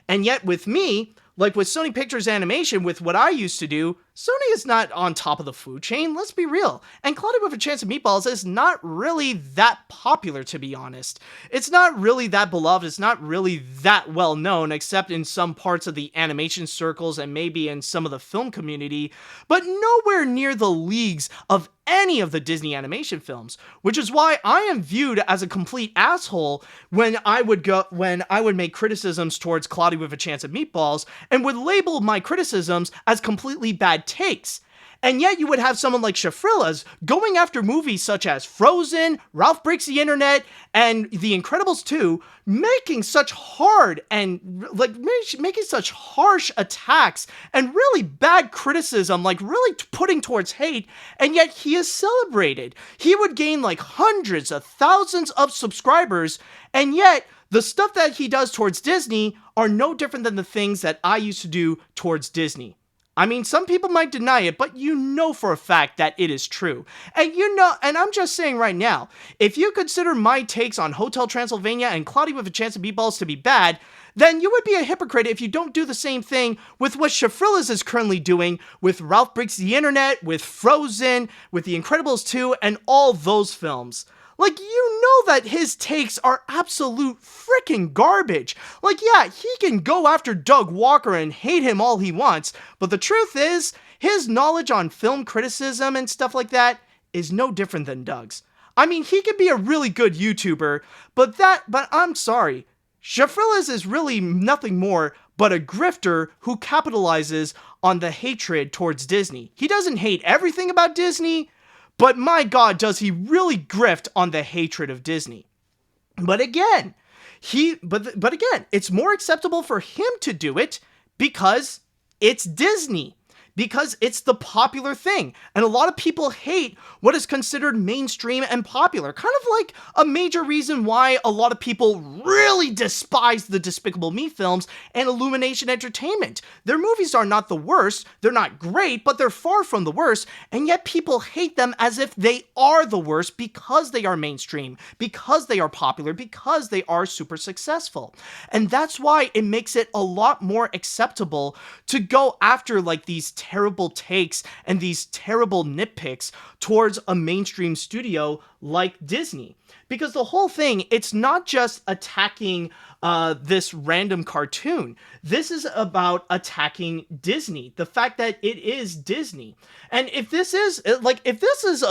And yet with me, like with Sony Pictures Animation, with what I used to do, Sony is not on top of the food chain, let's be real. And Cloudy with a Chance of Meatballs is not really that popular, to be honest. It's not really that beloved, it's not really that well known, except in some parts of the animation circles and maybe in some of the film community, but nowhere near the leagues of any of the Disney animation films, which is why I am viewed as a complete asshole when I would make criticisms towards Cloudy with a Chance of Meatballs and would label my criticisms as completely bad takes. And yet you would have someone like Shafrilla's going after movies such as Frozen, Ralph Breaks the Internet, and The Incredibles 2, making such hard and making such harsh attacks and really bad criticism, like really putting towards hate, and yet he is celebrated. He would gain like hundreds of thousands of subscribers, and yet the stuff that he does towards Disney are no different than the things that I used to do towards Disney. I mean, some people might deny it, but you know for a fact that it is true. And and I'm just saying right now, if you consider my takes on Hotel Transylvania and Cloudy with a Chance of Meatballs to be bad, then you would be a hypocrite if you don't do the same thing with what Shafrilla's is currently doing with Ralph Breaks the Internet, with Frozen, with The Incredibles 2, and all those films. Like, you know that his takes are absolute freaking garbage. Like, yeah, he can go after Doug Walker and hate him all he wants, but the truth is, his knowledge on film criticism and stuff like that is no different than Doug's. I mean, he could be a really good YouTuber, but I'm sorry. Shafrilla's is really nothing more but a grifter who capitalizes on the hatred towards Disney. He doesn't hate everything about Disney, but my God, does he really grift on the hatred of Disney. But again, it's more acceptable for him to do it because it's Disney. Because it's the popular thing. And a lot of people hate what is considered mainstream and popular. Kind of like a major reason why a lot of people really despise the Despicable Me films and Illumination Entertainment. Their movies are not the worst, they're not great, but they're far from the worst, and yet people hate them as if they are the worst because they are mainstream, because they are popular, because they are super successful. And that's why it makes it a lot more acceptable to go after like these terrible takes and these terrible nitpicks towards a mainstream studio like Disney. Because the whole thing, it's not just attacking this random cartoon. This is about attacking Disney. The fact that it is Disney. And if this is a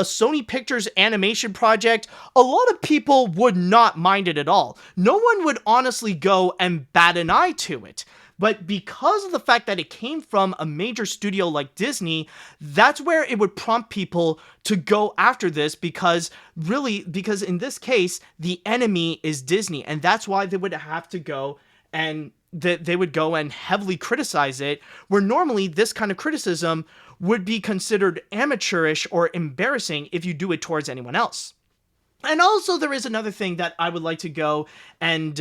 Sony Pictures animation project, a lot of people would not mind it at all. No one would honestly go and bat an eye to it. But because of the fact that it came from a major studio like Disney, that's where it would prompt people to go after this because in this case, the enemy is Disney. And that's why they would have to go and they would go and heavily criticize it, where normally this kind of criticism would be considered amateurish or embarrassing if you do it towards anyone else. And also, there is another thing that I would like to go and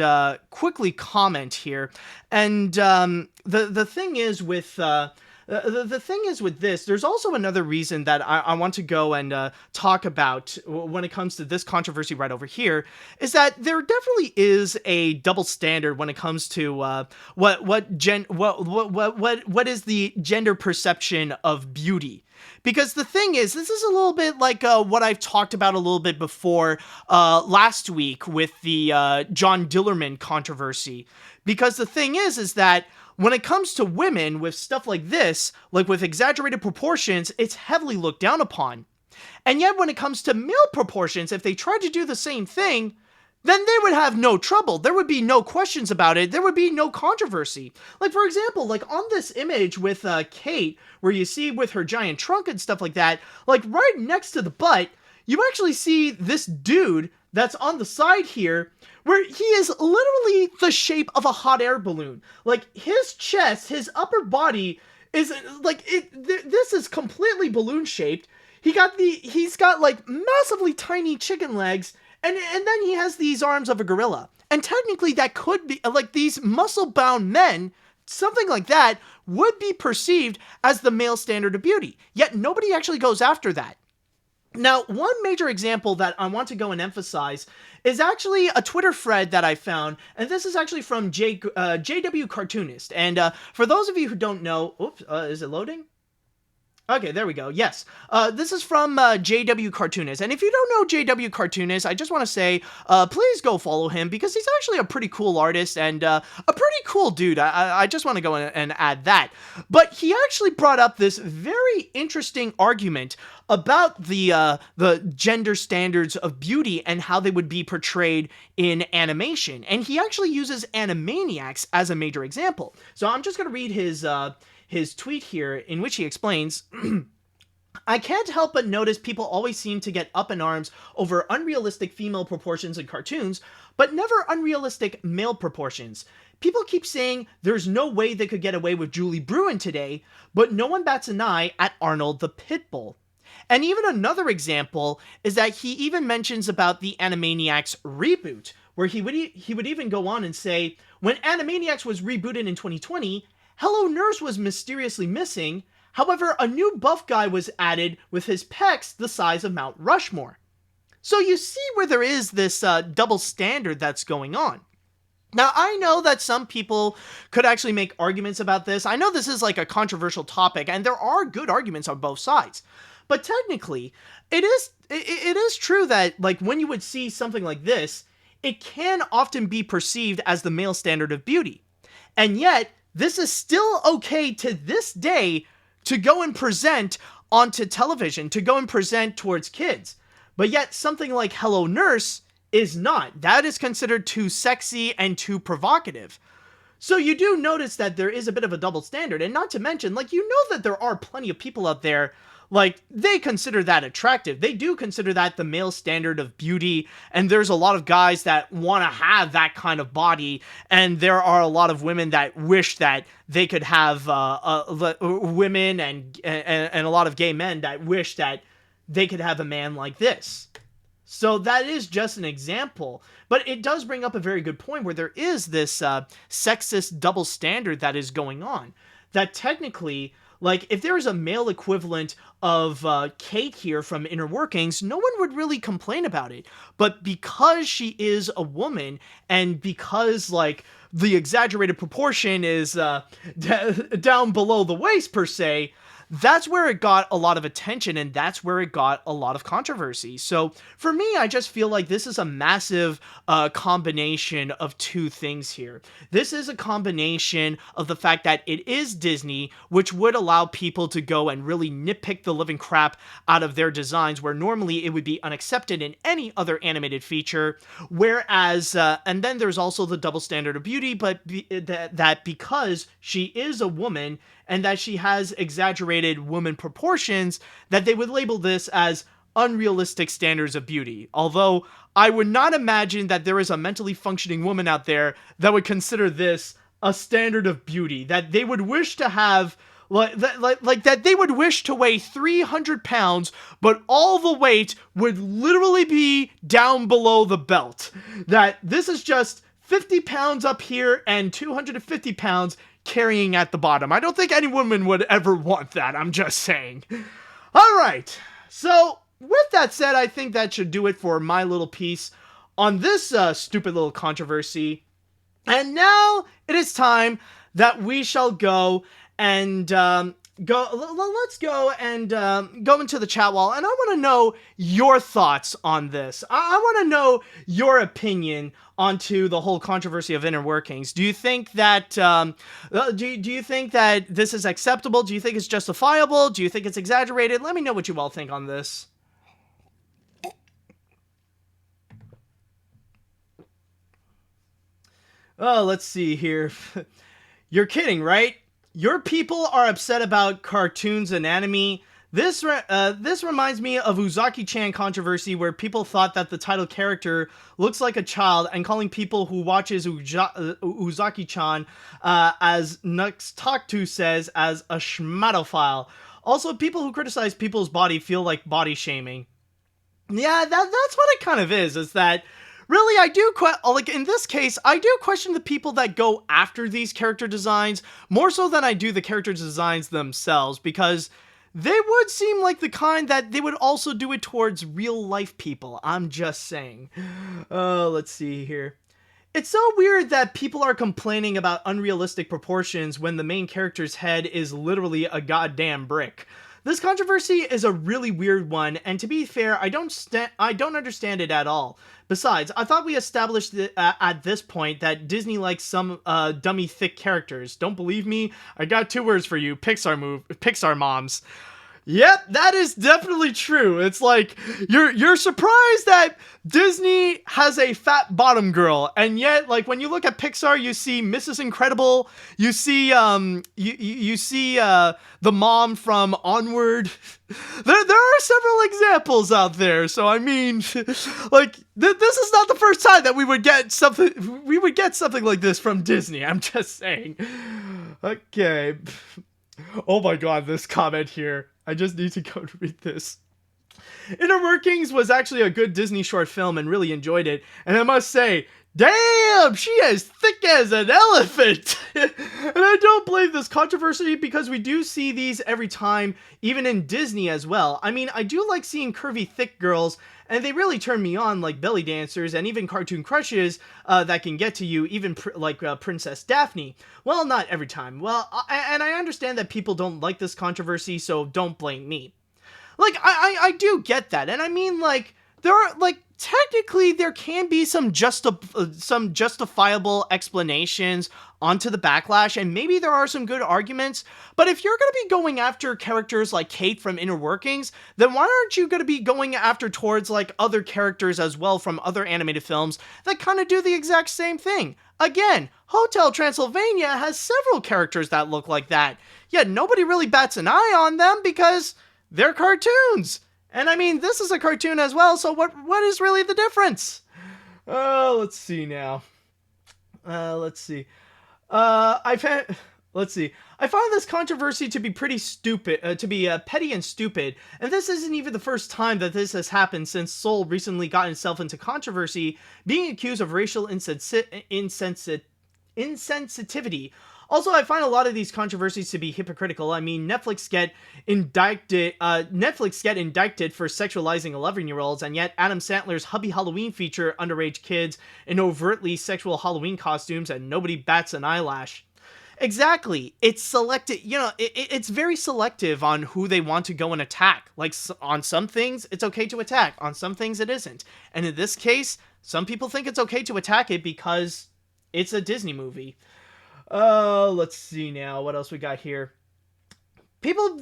quickly comment here. And the thing is with this, there's also another reason that I want to go and talk about when it comes to this controversy right over here, is that there definitely is a double standard when it comes to what is the gender perception of beauty. Because the thing is, this is a little bit like what I've talked about a little bit before last week with the John Dillerman controversy. Because the thing is that when it comes to women with stuff like this, like with exaggerated proportions, it's heavily looked down upon. And yet when it comes to male proportions, if they tried to do the same thing, then they would have no trouble. There would be no questions about it. There would be no controversy. Like, for example, like on this image with Kate, where you see with her giant trunk and stuff like that, like right next to the butt, you actually see this dude that's on the side here, where he is literally the shape of a hot air balloon. Like, his chest, his upper body is, like, this is completely balloon-shaped. He's got, like, massively tiny chicken legs, and then he has these arms of a gorilla. And technically that could be, like, these muscle-bound men, something like that, would be perceived as the male standard of beauty. Yet nobody actually goes after that. Now, one major example that I want to go and emphasize is actually a Twitter thread that I found, and this is actually from JW Cartoonist. And for those of you who don't know, is it loading? Okay, there we go. Yes. This is from JW Cartoonist. And if you don't know JW Cartoonist, I just want to say, please go follow him because he's actually a pretty cool artist and a pretty cool dude. I just want to go and add that. But he actually brought up this very interesting argument about the gender standards of beauty and how they would be portrayed in animation. And he actually uses Animaniacs as a major example. So I'm just going to read his tweet here in which he explains, I can't help but notice people always seem to get up in arms over unrealistic female proportions in cartoons, but never unrealistic male proportions. People keep saying there's no way they could get away with Julie Bruin today, but no one bats an eye at Arnold the Pitbull. And even another example is that he even mentions about the Animaniacs reboot, where he would even go on and say, when Animaniacs was rebooted in 2020, Hello Nurse was mysteriously missing. However, a new buff guy was added with his pecs the size of Mount Rushmore. So you see where there is this double standard that's going on. Now, I know that some people could actually make arguments about this. I know this is like a controversial topic, and there are good arguments on both sides. But technically, it is true that like when you would see something like this, it can often be perceived as the male standard of beauty. And yet, this is still okay to this day to go and present onto television, to go and present towards kids. But yet something like Hello Nurse is not. That is considered too sexy and too provocative. So you do notice that there is a bit of a double standard. And not to mention, like, you know that there are plenty of people out there, like, they consider that attractive. They do consider that the male standard of beauty, and there's a lot of guys that want to have that kind of body, and there are a lot of women that wish that they could have women and a lot of gay men that wish that they could have a man like this. So that is just an example, but it does bring up a very good point where there is this sexist double standard that is going on, that technically, like, if there is a male equivalent of Kate here from Inner Workings, no one would really complain about it. But because she is a woman, and because, like, the exaggerated proportion is down below the waist, per se, that's where it got a lot of attention, and that's where it got a lot of controversy. So for me, I just feel like this is a massive combination of two things here. This is a combination of the fact that it is Disney, which would allow people to go and really nitpick the living crap out of their designs, where normally it would be unaccepted in any other animated feature. Whereas, and then there's also the double standard of beauty, but that because she is a woman, and that she has exaggerated woman proportions, that they would label this as unrealistic standards of beauty. Although, I would not imagine that there is a mentally functioning woman out there that would consider this a standard of beauty, that they would wish to have, like that they would wish to weigh 300 pounds, but all the weight would literally be down below the belt. That this is just 50 pounds up here and 250 pounds carrying at the bottom. I don't think any woman would ever want that. I'm just saying. All right. So with that said, I think that should do it for my little piece on this stupid little controversy. And now it is time that we shall go and let's go and go into the chat wall, and I want to know your thoughts on this. I want to know your opinion onto the whole controversy of Inner Workings. Do you think that do you think that this is acceptable? Do you think it's justifiable? Do you think it's exaggerated? Let me know what you all think on this. Oh, let's see here. You're kidding, right? Your people are upset about cartoons and anime. This reminds me of Uzaki-chan controversy, where people thought that the title character looks like a child, and calling people who watches Uzaki-chan, as Nuxtaktu says, as a schmatophile. Also, people who criticize people's body feel like body shaming. Yeah, that's what it kind of is that... Really, I do, like, in this case, I do question the people that go after these character designs, more so than I do the character designs themselves, because they would seem like the kind that they would also do it towards real-life people. I'm just saying. Let's see here. It's so weird that people are complaining about unrealistic proportions when the main character's head is literally a goddamn brick. This controversy is a really weird one, and to be fair, I don't understand it at all. Besides, I thought we established at this point that Disney likes some dummy thick characters. Don't believe me? I got 2 words for you: Pixar moms. Yep, that is definitely true. It's like, you're surprised that Disney has a fat bottom girl, and yet, like, when you look at Pixar, you see Mrs. Incredible, you see, you see, the mom from Onward. There are several examples out there, so I mean, like, this is not the first time that we would get something like this from Disney, I'm just saying. Okay. Oh my god, this comment here. I just need to go to read this. Inner Workings was actually a good Disney short film and really enjoyed it. And I must say, damn, she is thick as an elephant. And I don't blame this controversy because we do see these every time, even in Disney as well. I mean, I do like seeing curvy, thick girls, and they really turn me on, like belly dancers and even cartoon crushes that can get to you, even like Princess Daphne. Well, not every time. Well, and I understand that people don't like this controversy, so don't blame me. Like, I do get that, and I mean, like, there are, like, technically there can be some justifiable explanations onto the backlash, and maybe there are some good arguments, but if you're going to be going after characters like Kate from Inner Workings, then why aren't you going to be going after towards, like, other characters as well from other animated films that kind of do the exact same thing? Again, Hotel Transylvania has several characters that look like that, yet nobody really bats an eye on them because they're cartoons. And I mean, this is a cartoon as well, so what is really the difference? Let's see now. Let's see. I find this controversy to be pretty stupid, to be petty and stupid, and this isn't even the first time that this has happened since Soul recently got himself into controversy, being accused of racial insensitivity. Also, I find a lot of these controversies to be hypocritical. I mean, Netflix get indicted for sexualizing 11-year-olds, and yet Adam Sandler's Hubby Halloween feature underage kids in overtly sexual Halloween costumes, and nobody bats an eyelash. Exactly. It's selected, it's very selective on who they want to go and attack. Like, on some things, it's okay to attack. On some things, it isn't. And in this case, some people think it's okay to attack it because it's a Disney movie. Let's see now. What else we got here? People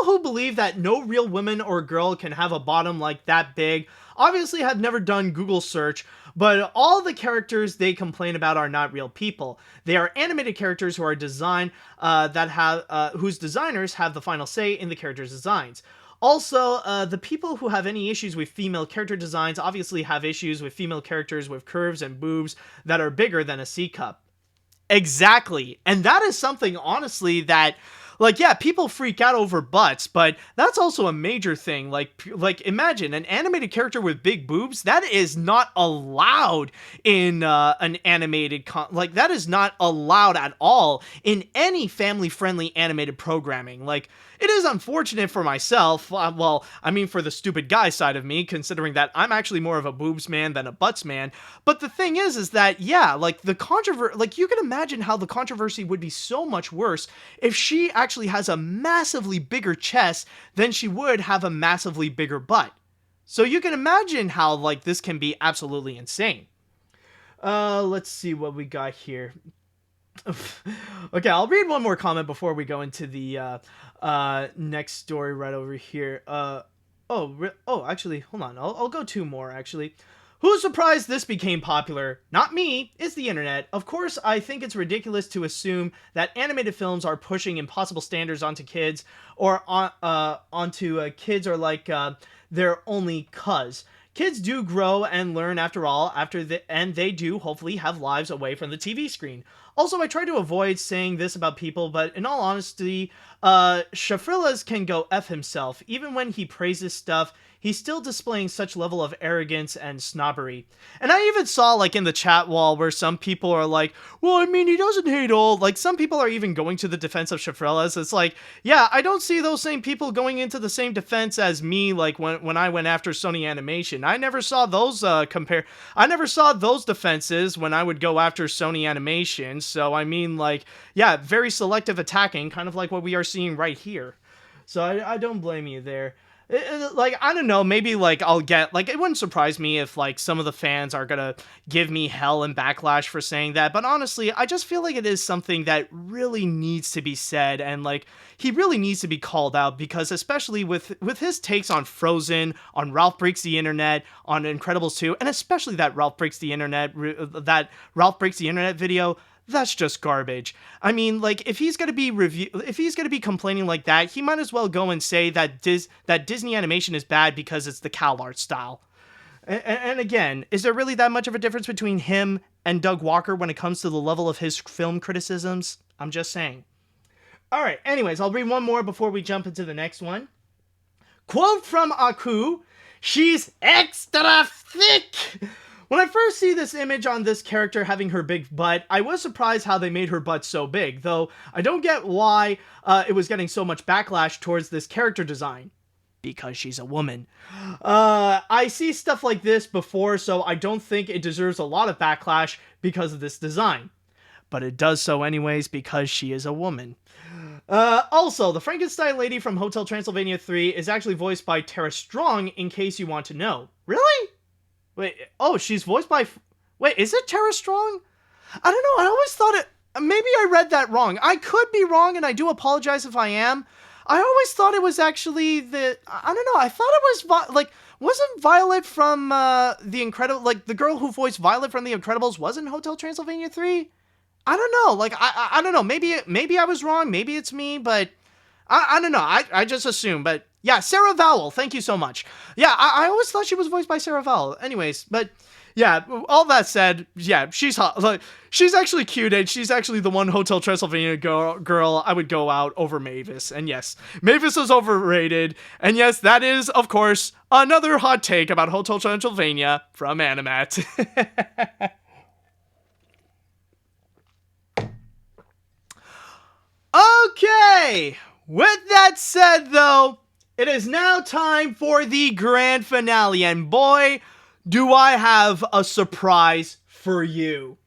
who believe that no real woman or girl can have a bottom like that big obviously have never done Google search, but all the characters they complain about are not real people. They are animated characters who are designed whose designers have the final say in the characters' designs. Also, the people who have any issues with female character designs obviously have issues with female characters with curves and boobs that are bigger than a C cup. Exactly. And that is something, honestly, that, like, yeah, people freak out over butts, but that's also a major thing. Like imagine an animated character with big boobs. That is not allowed in an animated that is not allowed at all in any family-friendly animated programming. Like, it is unfortunate for myself, well, I mean for the stupid guy side of me, considering that I'm actually more of a boobs man than a butts man, but the thing is that, yeah, like, the you can imagine how the controversy would be so much worse if she actually has a massively bigger chest than she would have a massively bigger butt. So you can imagine how, like, this can be absolutely insane. Let's see what we got here. Okay, I'll read one more comment before we go into the next story right over here. Actually, hold on. I'll go 2 more, actually. Who's surprised this became popular? Not me, it's the internet. Of course, I think it's ridiculous to assume that animated films are pushing impossible standards onto kids, or onto kids, or like their only cuz. Kids do grow and learn after all, and they do hopefully have lives away from the TV screen. Also, I try to avoid saying this about people, but in all honesty, Shafrillas can go F himself. Even when he praises stuff, he's still displaying such level of arrogance and snobbery. And I even saw, like, in the chat wall where some people are like, well, I mean, he doesn't hate all. Like, some people are even going to the defense of Shafrillas. It's like, yeah, I don't see those same people going into the same defense as me, like, when I went after Sony Animation. I never saw those I never saw those defenses when I would go after Sony Animation. So, I mean, like, yeah, very selective attacking, kind of like what we are seeing right here. So I don't blame you there. Like, I don't know, maybe, like, I'll get, like, it wouldn't surprise me if, like, some of the fans are gonna give me hell and backlash for saying that, but honestly, I just feel like it is something that really needs to be said, and, like, he really needs to be called out, because especially with his takes on Frozen, on Ralph Breaks the Internet, on Incredibles 2, and especially that Ralph Breaks the Internet video, that's just garbage. I mean, like, if he's gonna be complaining like that, he might as well go and say that Disney animation is bad because it's the CalArt style. And again, is there really that much of a difference between him and Doug Walker when it comes to the level of his film criticisms? I'm just saying. All right. Anyways, I'll read one more before we jump into the next one. Quote from Aku: "She's extra thick." When I first see this image on this character having her big butt, I was surprised how they made her butt so big, though I don't get why it was getting so much backlash towards this character design. Because she's a woman. I see stuff like this before, so I don't think it deserves a lot of backlash because of this design. But it does so anyways because she is a woman. Also, the Frankenstein lady from Hotel Transylvania 3 is actually voiced by Tara Strong, in case you want to know. Really? Wait, oh, she's voiced by... Wait, is it Tara Strong? I don't know, I always thought it... Maybe I read that wrong. I could be wrong, and I do apologize if I am. I always thought it was actually the... I don't know, I thought it was... Like, wasn't Violet from The Incredibles... Like, the girl who voiced Violet from The Incredibles wasn't Hotel Transylvania 3? I don't know, like, I don't know. Maybe I was wrong, maybe it's me, but... I don't know, I just assume, but... Yeah, Sarah Vowell, thank you so much. Yeah, I always thought she was voiced by Sarah Vowell. Anyways, but yeah, all that said, yeah, she's hot. Like, she's actually cute, and she's actually the one Hotel Transylvania girl I would go out over Mavis. And yes, Mavis is overrated. And yes, that is, of course, another hot take about Hotel Transylvania from AniMat's. Okay, with that said, though, it is now time for the grand finale, and boy, do I have a surprise for you.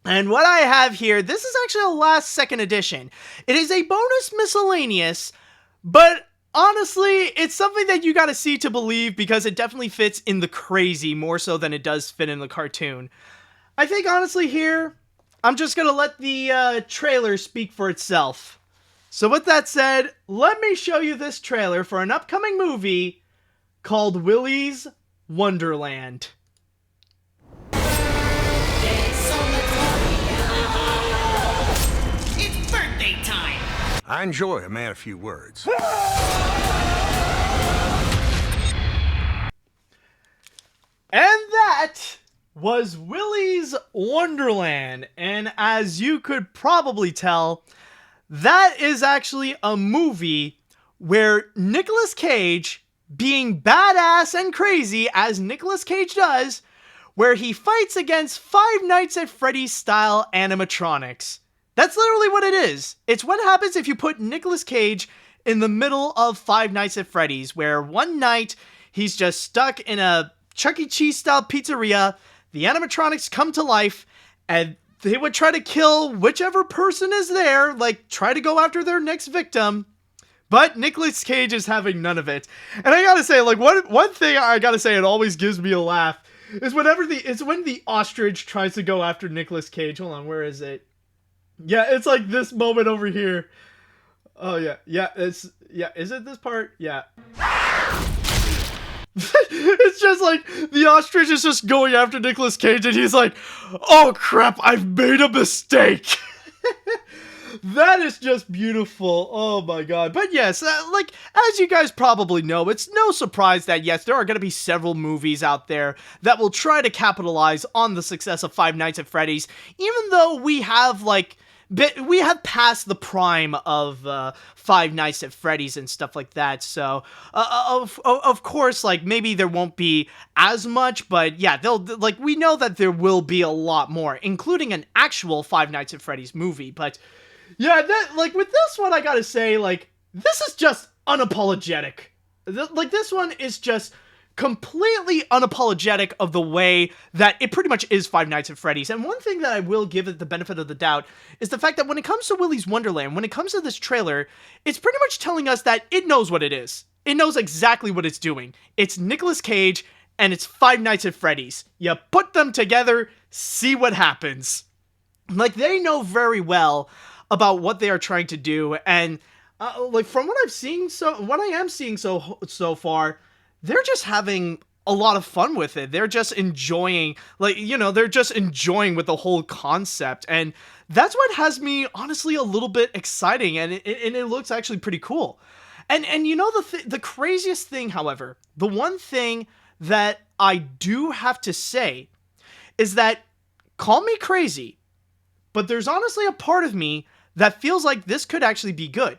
And what I have here, this is actually a last second edition. It is a bonus miscellaneous, but honestly, it's something that you gotta see to believe, because it definitely fits in the crazy more so than it does fit in the cartoon. I think honestly here, I'm just gonna let the trailer speak for itself. So with that said, let me show you this trailer for an upcoming movie called Willy's Wonderland. It's birthday time. I enjoy a man of few words. And that was Willy's Wonderland. And as you could probably tell, that is actually a movie where Nicolas Cage, being badass and crazy as Nicolas Cage does, where he fights against Five Nights at Freddy's style animatronics. That's literally what it is. It's what happens if you put Nicolas Cage in the middle of Five Nights at Freddy's, where one night he's just stuck in a Chuck E. Cheese style pizzeria, the animatronics come to life, and they would try to kill whichever person is there, like, try to go after their next victim. But Nicolas Cage is having none of it. And I gotta say, like, one thing I gotta say, it always gives me a laugh, is when the ostrich tries to go after Nicolas Cage. Hold on, where is it? Yeah, it's like this moment over here. Oh, yeah, is it this part? Yeah. It's just like the ostrich is just going after Nicolas Cage, and he's like, oh crap, I've made a mistake. That is just beautiful. Oh my god. But yes, like, as you guys probably know, it's no surprise that yes, there are going to be several movies out there that will try to capitalize on the success of Five Nights at Freddy's, even though we have, like, we have passed the prime of Five Nights at Freddy's and stuff like that, so of course, like, maybe there won't be as much, but yeah, we know that there will be a lot more, including an actual Five Nights at Freddy's movie. But yeah, like, with this one, I gotta say, like, this is just unapologetic. Like, this one is just completely unapologetic of the way that it pretty much is Five Nights at Freddy's. And one thing that I will give it the benefit of the doubt is the fact that when it comes to Willy's Wonderland, when it comes to this trailer, it's pretty much telling us that it knows what it is. It knows exactly what it's doing. It's Nicolas Cage, and it's Five Nights at Freddy's. You put them together, see what happens. Like, they know very well about what they are trying to do, and like, from what I'm seeing, what I am seeing so far, they're just having a lot of fun with it. They're just enjoying, like, you know, they're just enjoying with the whole concept, and that's what has me honestly a little bit exciting, and it looks actually pretty cool. And you know, the craziest thing, however, the one thing that I do have to say is that, call me crazy, but there's honestly a part of me that feels like this could actually be good.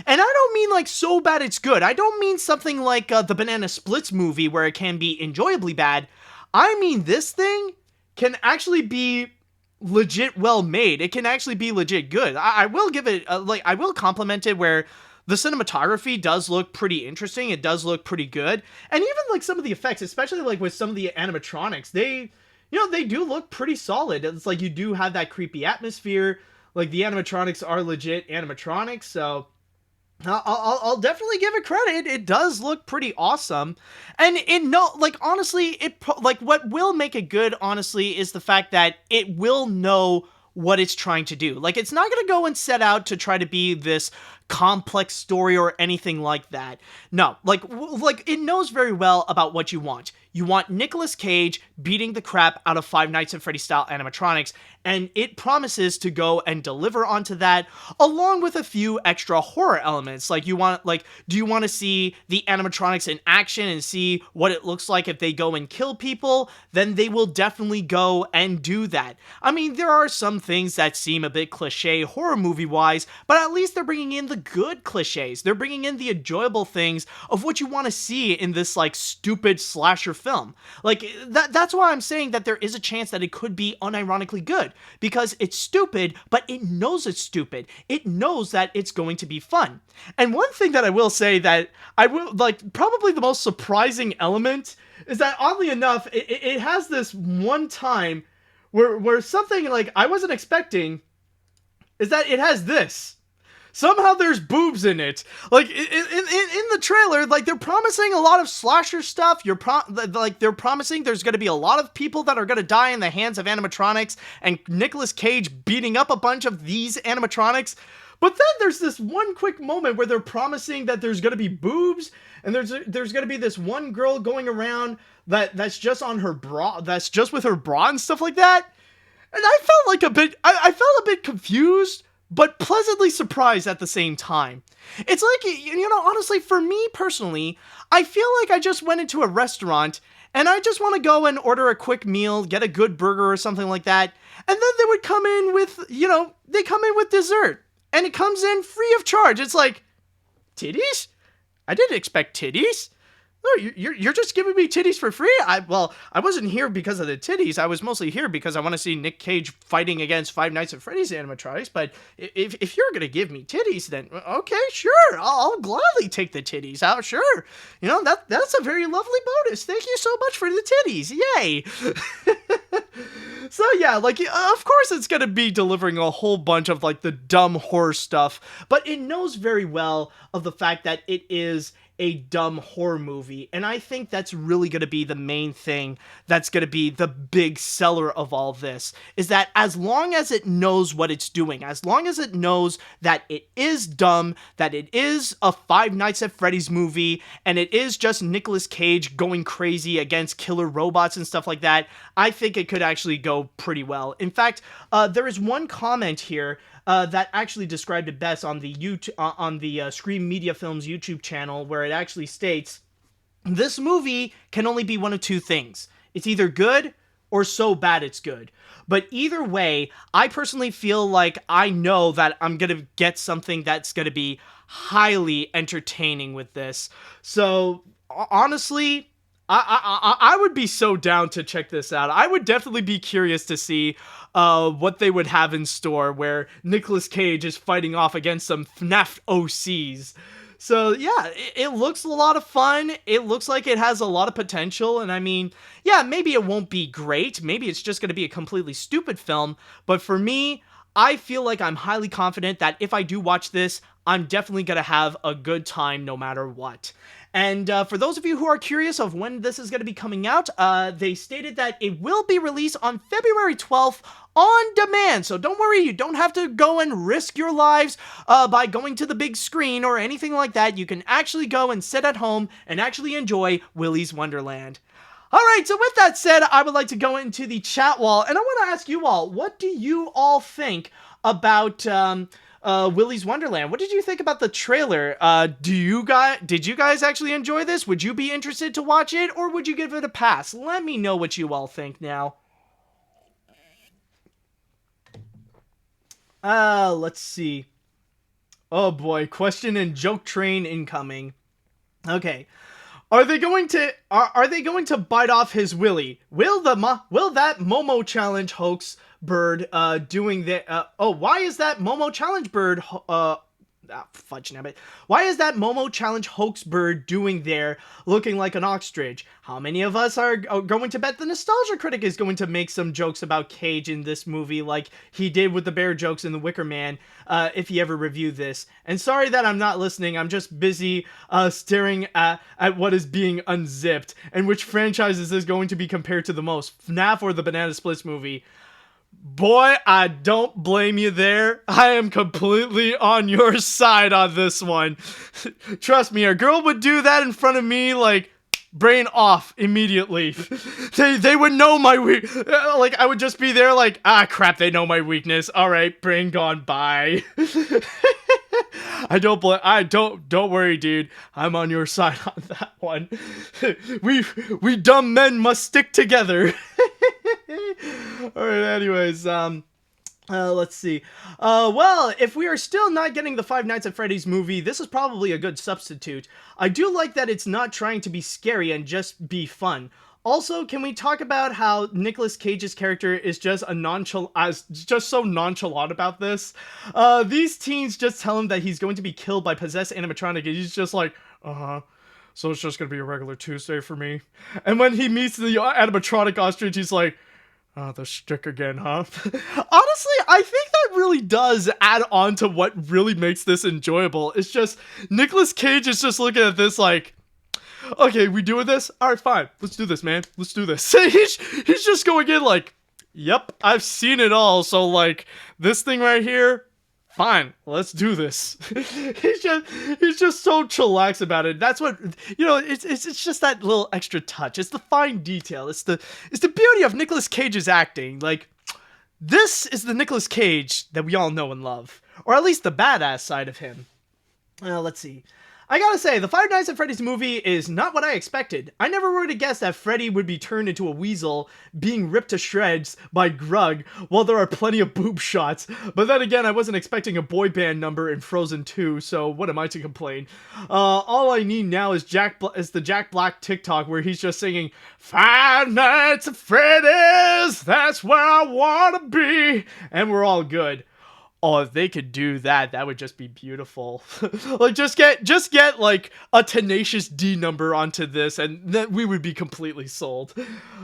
And I don't mean like so bad it's good. I don't mean something like the Banana Splits movie where it can be enjoyably bad. I mean this thing can actually be legit well made. It can actually be legit good. I will give it, I will compliment it where the cinematography does look pretty interesting. It does look pretty good. And even like some of the effects, especially like with some of the animatronics, they do look pretty solid. It's like you do have that creepy atmosphere. Like, the animatronics are legit animatronics, so I'll definitely give it credit. It does look pretty awesome. And honestly, what will make it good, honestly, is the fact that it will know what it's trying to do. Like, it's not going to go and set out to try to be this complex story or anything like that. No, like it knows very well about what you want. You want Nicolas Cage beating the crap out of Five Nights at Freddy's style animatronics, and it promises to go and deliver onto that, along with a few extra horror elements. Like, do you want to see the animatronics in action and see what it looks like if they go and kill people? Then they will definitely go and do that. I mean, there are some things that seem a bit cliche horror movie wise, but at least they're bringing in the good cliches. They're bringing in the enjoyable things of what you want to see in this, like, stupid slasher film. Like, that's why I'm saying that there is a chance that it could be unironically good, because it's stupid, but it knows it's stupid. It knows that it's going to be fun. And one thing that I will say that I will, like, probably the most surprising element is that, oddly enough, it has this one time where something, like, I wasn't expecting is that it has this. Somehow there's boobs in it. Like, in the trailer, like, they're promising a lot of slasher stuff. They're promising there's going to be a lot of people that are going to die in the hands of animatronics, and Nicolas Cage beating up a bunch of these animatronics. But then there's this one quick moment where they're promising that there's going to be boobs, and there's going to be this one girl going around that's just on her bra, that's just with her bra and stuff like that. And I felt I felt a bit confused, but pleasantly surprised at the same time. It's like, you know, honestly, for me personally, I feel like I just went into a restaurant and I just want to go and order a quick meal, get a good burger or something like that, and then they would come in with, they come in with dessert, and it comes in free of charge. It's like, titties? I didn't expect titties. No, you're just giving me titties for free? I wasn't here because of the titties. I was mostly here because I want to see Nick Cage fighting against Five Nights at Freddy's animatronics. But if you're going to give me titties, then okay, sure. I'll gladly take the titties out, sure. You know, that's a very lovely bonus. Thank you so much for the titties. Yay. So yeah, like, of course it's going to be delivering a whole bunch of, like, the dumb horror stuff. But it knows very well of the fact that it is a dumb horror movie, and I think that's really going to be the main thing that's going to be the big seller of all this, is that as long as it knows what it's doing, as long as it knows that it is dumb, that it is a Five Nights at Freddy's movie, and it is just Nicolas Cage going crazy against killer robots and stuff like that, I think it could actually go pretty well. In fact, there is one comment here that actually described it best on the Scream Media Films YouTube channel, where it actually states, this movie can only be one of two things. It's either good or so bad it's good. But either way, I personally feel like I know that I'm going to get something that's going to be highly entertaining with this. So, honestly, I would be so down to check this out. I would definitely be curious to see what they would have in store, where Nicolas Cage is fighting off against some FNAF OCs. So yeah, it looks a lot of fun. It looks like it has a lot of potential. And I mean, yeah, maybe it won't be great. Maybe it's just going to be a completely stupid film. But for me, I feel like I'm highly confident that if I do watch this, I'm definitely going to have a good time no matter what. And for those of you who are curious of when this is going to be coming out, they stated that it will be released on February 12th on demand. So don't worry, you don't have to go and risk your lives by going to the big screen or anything like that. You can actually go and sit at home and actually enjoy Willy's Wonderland. Alright, so with that said, I would like to go into the chat wall, and I want to ask you all, what do you all think about Willy's Wonderland? What did you think about the trailer? Did you guys actually enjoy this? Would you be interested to watch it, or would you give it a pass? Let me know what you all think now. Let's see. Oh boy, question and joke train incoming. Okay. Are they going to bite off his Willy? Will that Momo challenge hoax bird doing the why is that Momo challenge bird fudge nabbit. Why is that Momo challenge hoax bird doing there looking like an ostrich? How many of us are going to bet the Nostalgia Critic is going to make some jokes about Cage in this movie like he did with the bear jokes in The Wicker Man if he ever reviewed this? And sorry that I'm not listening, I'm just busy staring at what is being unzipped. And which franchise is this going to be compared to the most? FNAF or the Banana Splits movie? Boy, I don't blame you there. I am completely on your side on this one. Trust me, a girl would do that in front of me, like, brain off immediately. They would know my like, I would just be there like, ah, crap, they know my weakness. All right, brain gone, bye. Don't worry, dude. I'm on your side on that one. We dumb men must stick together. Alright, anyways, let's see. Well, if we are still not getting the Five Nights at Freddy's movie, this is probably a good substitute. I do like that it's not trying to be scary and just be fun. Also, can we talk about how Nicolas Cage's character is just so nonchalant about this? These teens just tell him that he's going to be killed by possessed animatronic, and he's just like, so it's just gonna be a regular Tuesday for me. And when he meets the animatronic ostrich, he's like, oh, the shtick again, huh? Honestly, I think that really does add on to what really makes this enjoyable. It's just, Nicolas Cage is just looking at this like, okay, we doing this? Alright, fine. Let's do this, man. Let's do this. He's just going in like, yep, I've seen it all, so like, this thing right here, fine, let's do this. he's just so chillax about it. That's what, you know, it's just that little extra touch. It's the fine detail. It's the beauty of Nicolas Cage's acting. Like, this is the Nicolas Cage that we all know and love, or at least the badass side of him. Let's see. I gotta say, the Five Nights at Freddy's movie is not what I expected. I never would have guessed that Freddy would be turned into a weasel, being ripped to shreds by Grug, while there are plenty of boob shots. But then again, I wasn't expecting a boy band number in Frozen 2, so what am I to complain? All I need now is the Jack Black TikTok where he's just singing, Five Nights at Freddy's, that's where I wanna be, and we're all good. Oh, if they could do that, that would just be beautiful. Like, just get like a Tenacious D number onto this, and then we would be completely sold.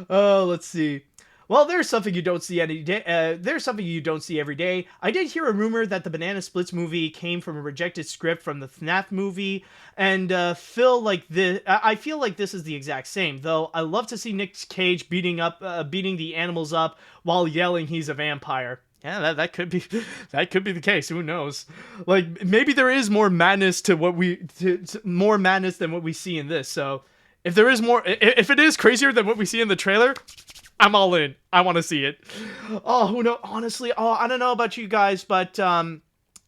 Let's see. Well, there's something you don't see every day. I did hear a rumor that the Banana Splits movie came from a rejected script from the FNAF movie, and I feel like this is the exact same. Though I love to see Nick Cage beating the animals up while yelling he's a vampire. Yeah, that could be the case. Who knows? Like, maybe there is more madness to more madness than what we see in this. So, if there is more, if it is crazier than what we see in the trailer, I'm all in. I want to see it. Oh, who knows? Honestly, I don't know about you guys, but I'm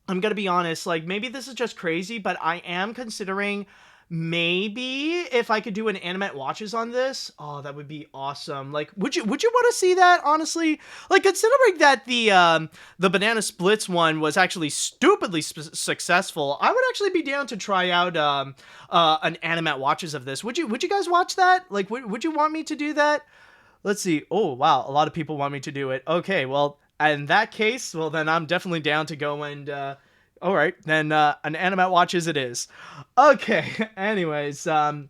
gonna be honest. Like, maybe this is just crazy, but I am considering maybe if I could do an AniMat's watches on this. Oh, that would be awesome. Like, would you want to see that, honestly? Like, considering that the Banana Splits one was actually stupidly successful, I would actually be down to try out an AniMat's watches of this. Would you guys watch that? Like, would you want me to do that? Let's see. Oh, wow, a lot of people want me to do it. Okay, well, in that case, well, then I'm definitely down to go and All right, then an Animat Watches it is. Okay, anyways, all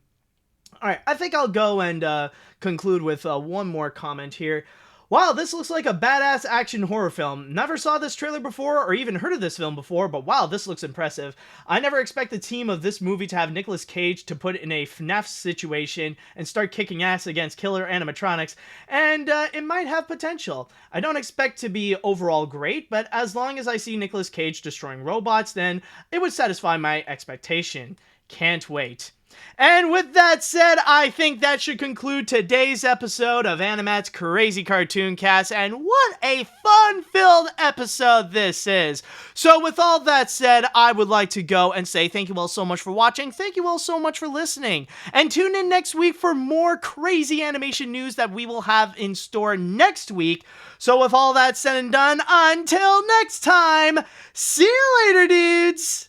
right, I think I'll go and conclude with one more comment here. Wow, this looks like a badass action horror film. Never saw this trailer before or even heard of this film before, but wow, this looks impressive. I never expect the team of this movie to have Nicolas Cage to put in a FNAF situation and start kicking ass against killer animatronics, and it might have potential. I don't expect to be overall great, but as long as I see Nicolas Cage destroying robots, then it would satisfy my expectation. Can't wait. And with that said, I think that should conclude today's episode of AniMat's Crazy Cartoon Cast, and what a fun-filled episode this is. So with all that said, I would like to go and say thank you all so much for watching, thank you all so much for listening, and tune in next week for more crazy animation news that we will have in store next week. So with all that said and done, until next time, see you later, dudes!